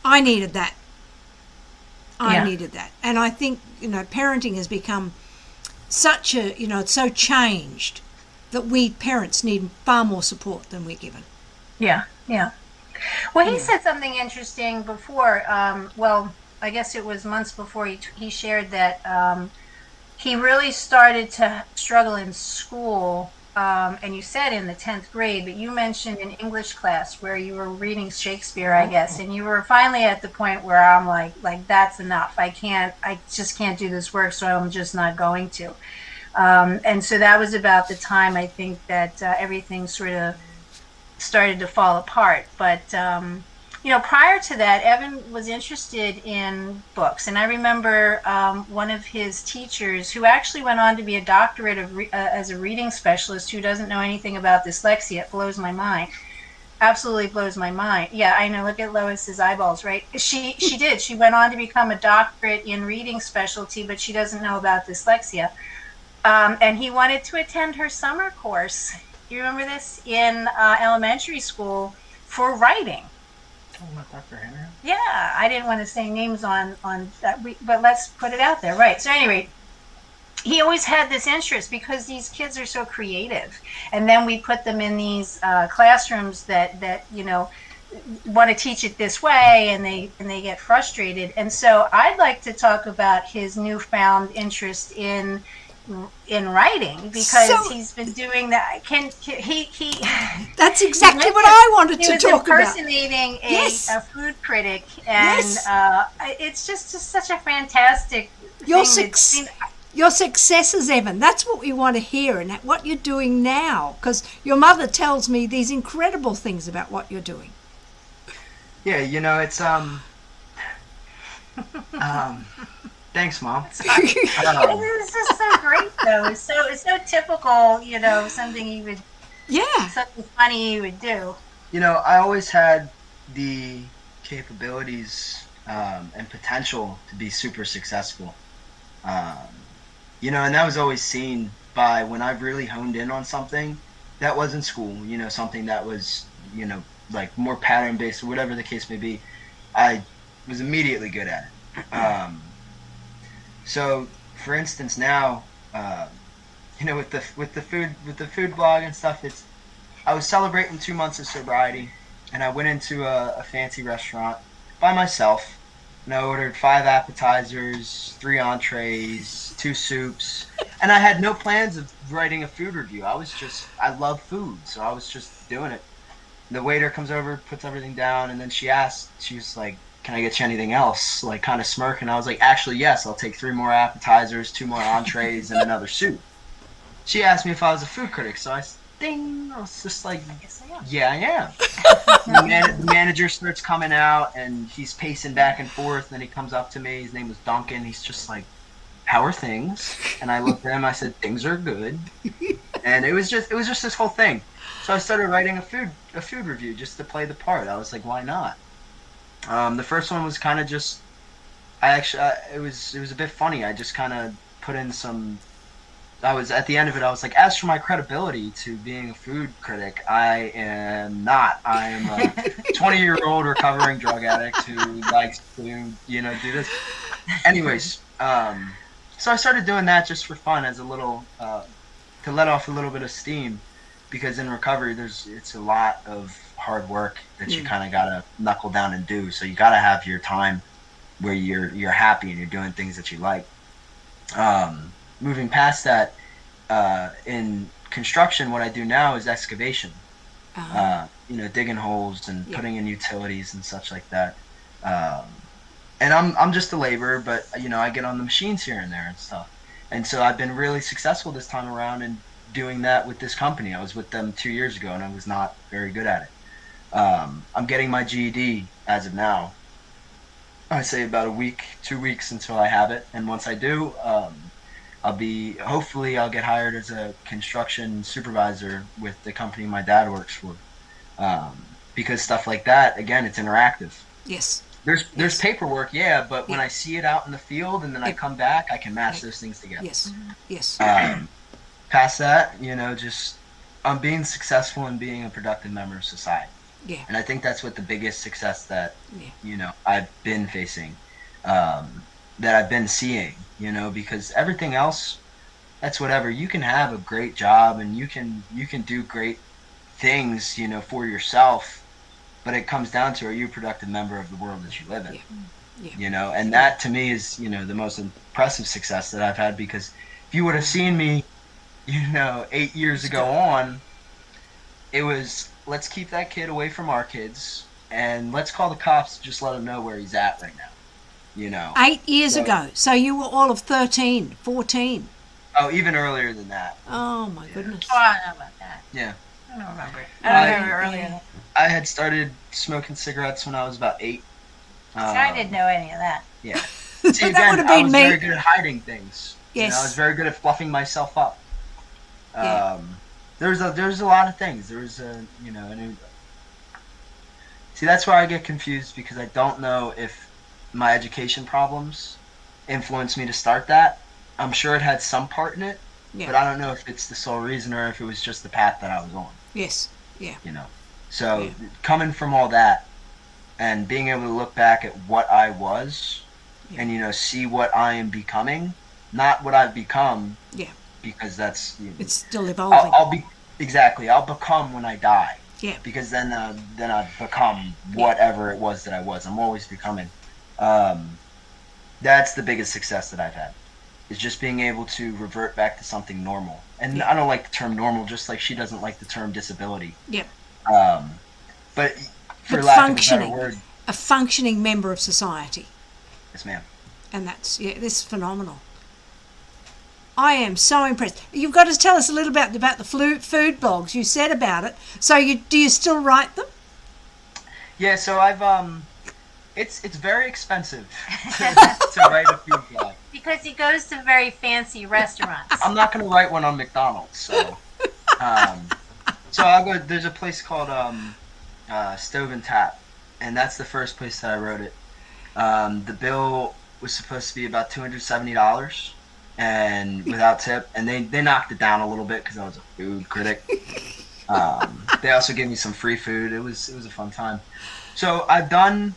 I needed that. I needed that. And I think, parenting has become such a, it's so changed that we parents need far more support than we're given. Yeah, yeah. Well, he said something interesting before. Well, I guess it was months before he shared that he really started to struggle in school. And you said in the 10th grade, but you mentioned in English class where you were reading Shakespeare, I guess, and you were finally at the point where I'm like that's enough. I just can't do this work, so I'm just not going to. And so that was about the time I think that everything sort of started to fall apart. But prior to that, Evan was interested in books, and I remember one of his teachers who actually went on to be a doctorate as a reading specialist, who doesn't know anything about dyslexia. It blows my mind. Absolutely blows my mind. Yeah, I know. Look at Lois's eyeballs, right? She did. She went on to become a doctorate in reading specialty, but she doesn't know about dyslexia. And he wanted to attend her summer course. You remember this in elementary school for writing? Oh, not Dr. Henry? Yeah, I didn't want to say names on that, but let's put it out there, right? So anyway, he always had this interest because these kids are so creative, and then we put them in these classrooms that want to teach it this way, and they get frustrated. And so I'd like to talk about his newfound interest in writing, because he's been doing that. He That's exactly what I wanted to talk about. He was impersonating a food critic, and it's just such a fantastic your successes, Evan. That's what we want to hear, and what you're doing now, because your mother tells me these incredible things about what you're doing. Yeah, it's thanks, Mom. This is so great, though. It's so typical, something he would, something funny he would do. I always had the capabilities and potential to be super successful. And that was always seen by when I've really honed in on something that was in school, something that was, like more pattern-based or whatever the case may be. I was immediately good at it. So, for instance, now, with the food blog and stuff, I was celebrating 2 months of sobriety, and I went into a fancy restaurant by myself, and I ordered 5 appetizers, 3 entrees, 2 soups, and I had no plans of writing a food review. I love food, so I was just doing it. The waiter comes over, puts everything down, and then she was like, "Can I get you anything else?" Like, kind of smirking. I was like, "Actually, yes, I'll take 3 more appetizers, 2 more entrees, and another soup." She asked me if I was a food critic, so I was just like, "Yeah, I am." The manager starts coming out, and he's pacing back and forth, and then he comes up to me. His name was Duncan. He's just like, "How are things?" And I looked at him, I said, "Things are good." And it was just this whole thing. So I started writing a food review just to play the part. I was like, why not? The first one was kind of just, it was a bit funny. I just kind of put in at the end of it, I was like, as for my credibility to being a food critic, I am not. I am a 20-year-old recovering drug addict who likes to, do this. Anyways, so I started doing that just for fun, as a little, to let off a little bit of steam, because in recovery, it's a lot of hard work that you kind of gotta knuckle down and do. So you gotta have your time where you're happy and you're doing things that you like. Moving past that, in construction, what I do now is excavation. Digging holes and putting in utilities and such like that. And I'm just a laborer, but I get on the machines here and there and stuff. And so I've been really successful this time around in doing that with this company. I was with them 2 years ago, and I was not very good at it. I'm getting my GED as of now. I say about 2 weeks until I have it, and once I do, hopefully I'll get hired as a construction supervisor with the company my dad works for. Because stuff like that, again, it's interactive. Yes. There's paperwork, but when I see it out in the field and then I come back, I can match those things together. Yes. Yes. Past that, just I'm being successful in being a productive member of society. Yeah. And I think that's what the biggest success that, I've been facing, that I've been seeing, because everything else, that's whatever. You can have a great job and you can do great things, you know, for yourself, but it comes down to, are you a productive member of the world that you live in? Yeah. You know, and that to me is, you know, the most impressive success that I've had, because if you would have seen me, you know, 8 years ago on, it was, let's keep that kid away from our kids and let's call the cops, just let him know where he's at right now. You know, 8 years ago. So you were all of 13, 14. Oh, even earlier than that. Oh my goodness. Oh, I know about that. Yeah. I don't remember. I don't remember earlier. I had started smoking cigarettes when I was about 8. I didn't know any of that. Yeah. See, again, That would have been I was me. very good at hiding things. Yes. You know, I was very good at fluffing myself up. Yeah. There's a lot of things. There was a, you know, see, that's where I get confused, because I don't know if my education problems influenced me to start that. I'm sure it had some part in it, but I don't know if it's the sole reason or if it was just the path that I was on. Yes. Yeah. You know, so coming from all that and being able to look back at what I was and, you know, see what I am becoming, not what I've become. Yeah. Because that's, you know, it's still evolving. I'll become when I die. Yeah. Because then I've become whatever it was that I was. I'm always becoming. That's the biggest success that I've had, is just being able to revert back to something normal. And I don't like the term normal, just like she doesn't like the term disability. Yep. But for lack of a better word, a functioning member of society. Yes, ma'am. And that's, this is phenomenal. I am so impressed. You've got to tell us a little bit about the food blogs. You said about it. So do you still write them? Yeah, so I've it's very expensive to write a food blog. Because he goes to very fancy restaurants. I'm not going to write one on McDonald's, so so I'll go. There's a place called Stove and Tap, and that's the first place that I wrote it. The bill was supposed to be about $270, and without tip, and they knocked it down a little bit because I was a food critic. They also gave me some free food. It was a fun time. So I've done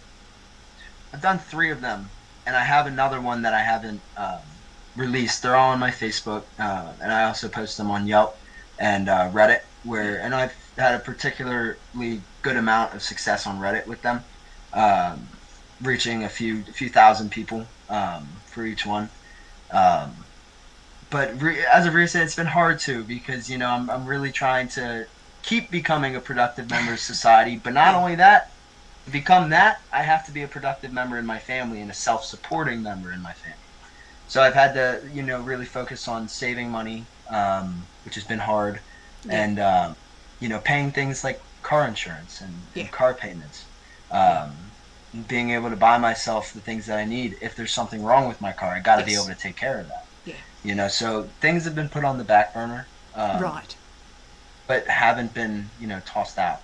3 of them, and I have another one that I haven't released. They're all on my Facebook, and I also post them on Yelp and Reddit, and I've had a particularly good amount of success on Reddit with them, reaching a few thousand people for each one. But as of recent, it's been hard too, because, you know, I'm really trying to keep becoming a productive member of society. But not only that, to become that, I have to be a productive member in my family and a self-supporting member in my family. So I've had to, you know, really focus on saving money, which has been hard, and you know, paying things like car insurance and car payments. Being able to buy myself the things that I need. If there's something wrong with my car, I got to be able to take care of that. Yeah. You know, so things have been put on the back burner. Right. But haven't been, you know, tossed out.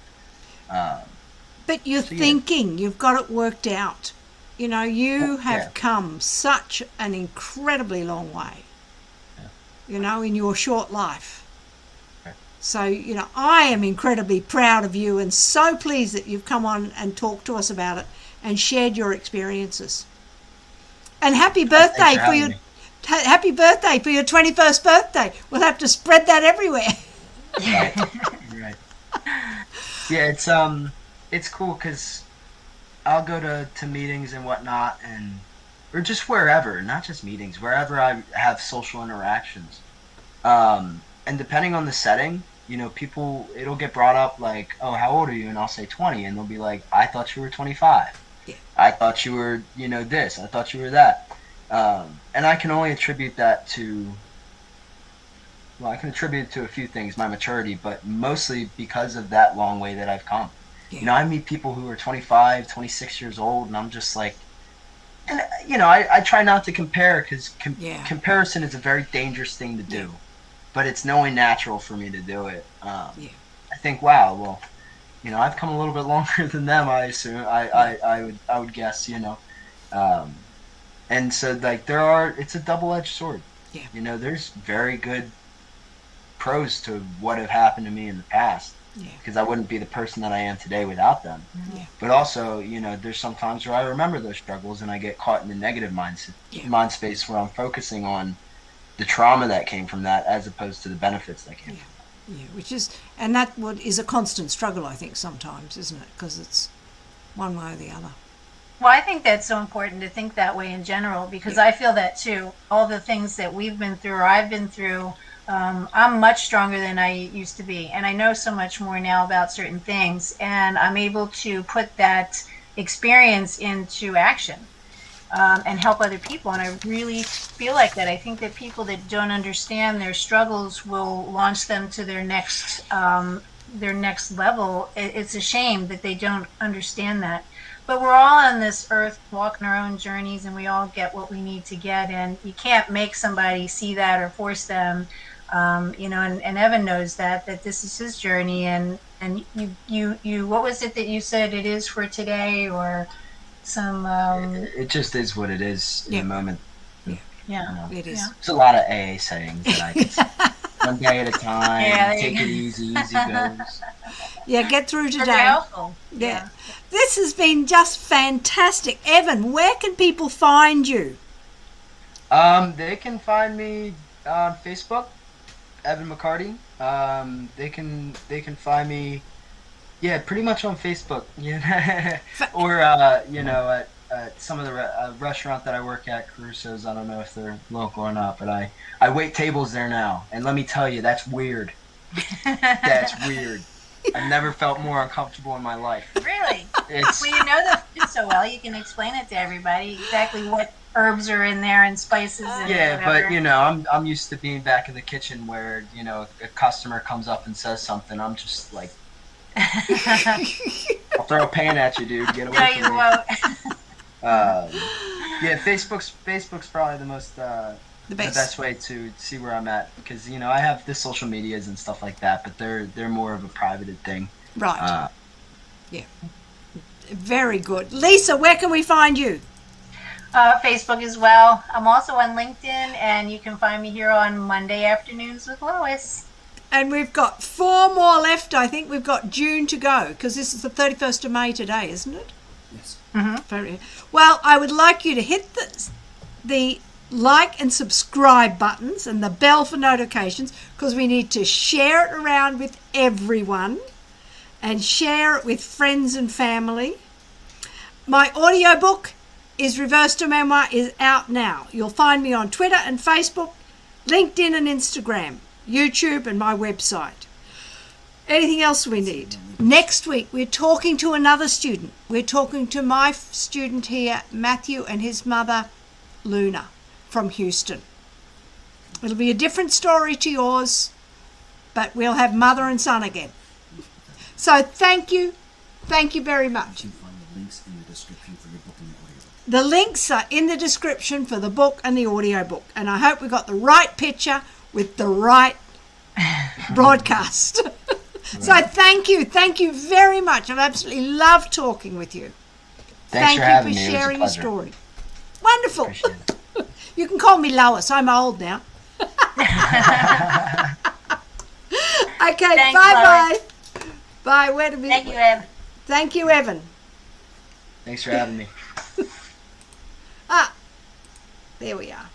But you're thinking, you've got it worked out. You know, you have come such an incredibly long way, you know, in your short life. Okay. So, you know, I am incredibly proud of you and so pleased that you've come on and talked to us about it and shared your experiences. And happy birthday for your happy birthday for your 21st birthday. We'll have to spread that everywhere. Right. Yeah, it's cool because I'll go to meetings and whatnot, or just wherever, not just meetings, wherever I have social interactions. And depending on the setting, you know, it'll get brought up like, oh, how old are you? And I'll say 20, and they'll be like, I thought you were 25. Yeah. I thought you were, you know, this. I thought you were that. And I can only attribute that to, well, I can attribute it to a few things, my maturity, but mostly because of that long way that I've come. Yeah. You know, I meet people who are 25, 26 years old, and I'm just like, and, you know, I try not to compare, because comparison is a very dangerous thing to do, but it's only natural for me to do it. I think, wow, well, you know, I've come a little bit longer than them, I assume, I would guess, you know. And so, like, it's a double-edged sword. Yeah. You know, there's very good pros to what have happened to me in the past. Because I wouldn't be the person that I am today without them. Yeah. But also, you know, there's some times where I remember those struggles and I get caught in the negative mind space where I'm focusing on the trauma that came from that, as opposed to the benefits that came. Yeah, and that is a constant struggle, I think, sometimes, isn't it? Because it's one way or the other. Well, I think that's so important to think that way in general, because I feel that too. All the things that we've been through, or I've been through, I'm much stronger than I used to be. And I know so much more now about certain things. And I'm able to put that experience into action and help other people. And I really feel like that. I think that people that don't understand their struggles will launch them to their next level. It's a shame that they don't understand that. But we're all on this earth walking our own journeys, and we all get what we need to get, and you can't make somebody see that or force them, and Evan knows that this is his journey, and you what was it that you said it is for today, or some it just is what it is in the moment. It is. There's a lot of AA sayings that I can say. One day at a time, take it easy goes. Yeah, get through today. Helpful. Yeah. This has been just fantastic. Evan, where can people find you? They can find me on Facebook, Evan McCarty. They can find me, pretty much on Facebook. Or at some of the restaurant that I work at, Caruso's. I don't know if they're local or not, but I wait tables there now, and let me tell you, that's weird. That's weird. I've never felt more uncomfortable in my life. Really? Well, you know the food so well, you can explain it to everybody exactly what herbs are in there and spices and whatever. But I'm used to being back in the kitchen where a customer comes up and says something. I'm just like, I'll throw a pan at you, dude. Get away from me. Won't. Facebook's probably the best way to see where I'm at, because I have the social medias and stuff like that, but they're more of a private thing. Right. Very good. Lisa, where can we find you? Facebook as well. I'm also on LinkedIn, and you can find me here on Monday afternoons with Lois. And we've got 4 more left. I think we've got June to go, because this is the 31st of May today, isn't it? Yes. Mm-hmm. Well, I would like you to hit the like and subscribe buttons and the bell for notifications, because we need to share it around with everyone and share it with friends and family. My audiobook is Reverse to Memoir is out now. You'll find me on Twitter and Facebook, LinkedIn and Instagram, YouTube and my website. Anything else we need? Next week we're talking to another student. We're talking to my student here, Matthew, and his mother, Luna, from Houston. It'll be a different story to yours, but we'll have mother and son again. So thank you very much. You can find the links in the description for your book and the audiobook. The links are in the description for the book and the audiobook, and I hope we got the right picture with the right broadcast. So thank you very much. I've absolutely loved talking with you. Thank you for sharing your story. Wonderful. You can call me Lois. I'm old now. Okay, Thanks, bye-bye. Lois. Bye. Where do we? Thank you, Evan. Thank you, Evan. Thanks for having me. There we are.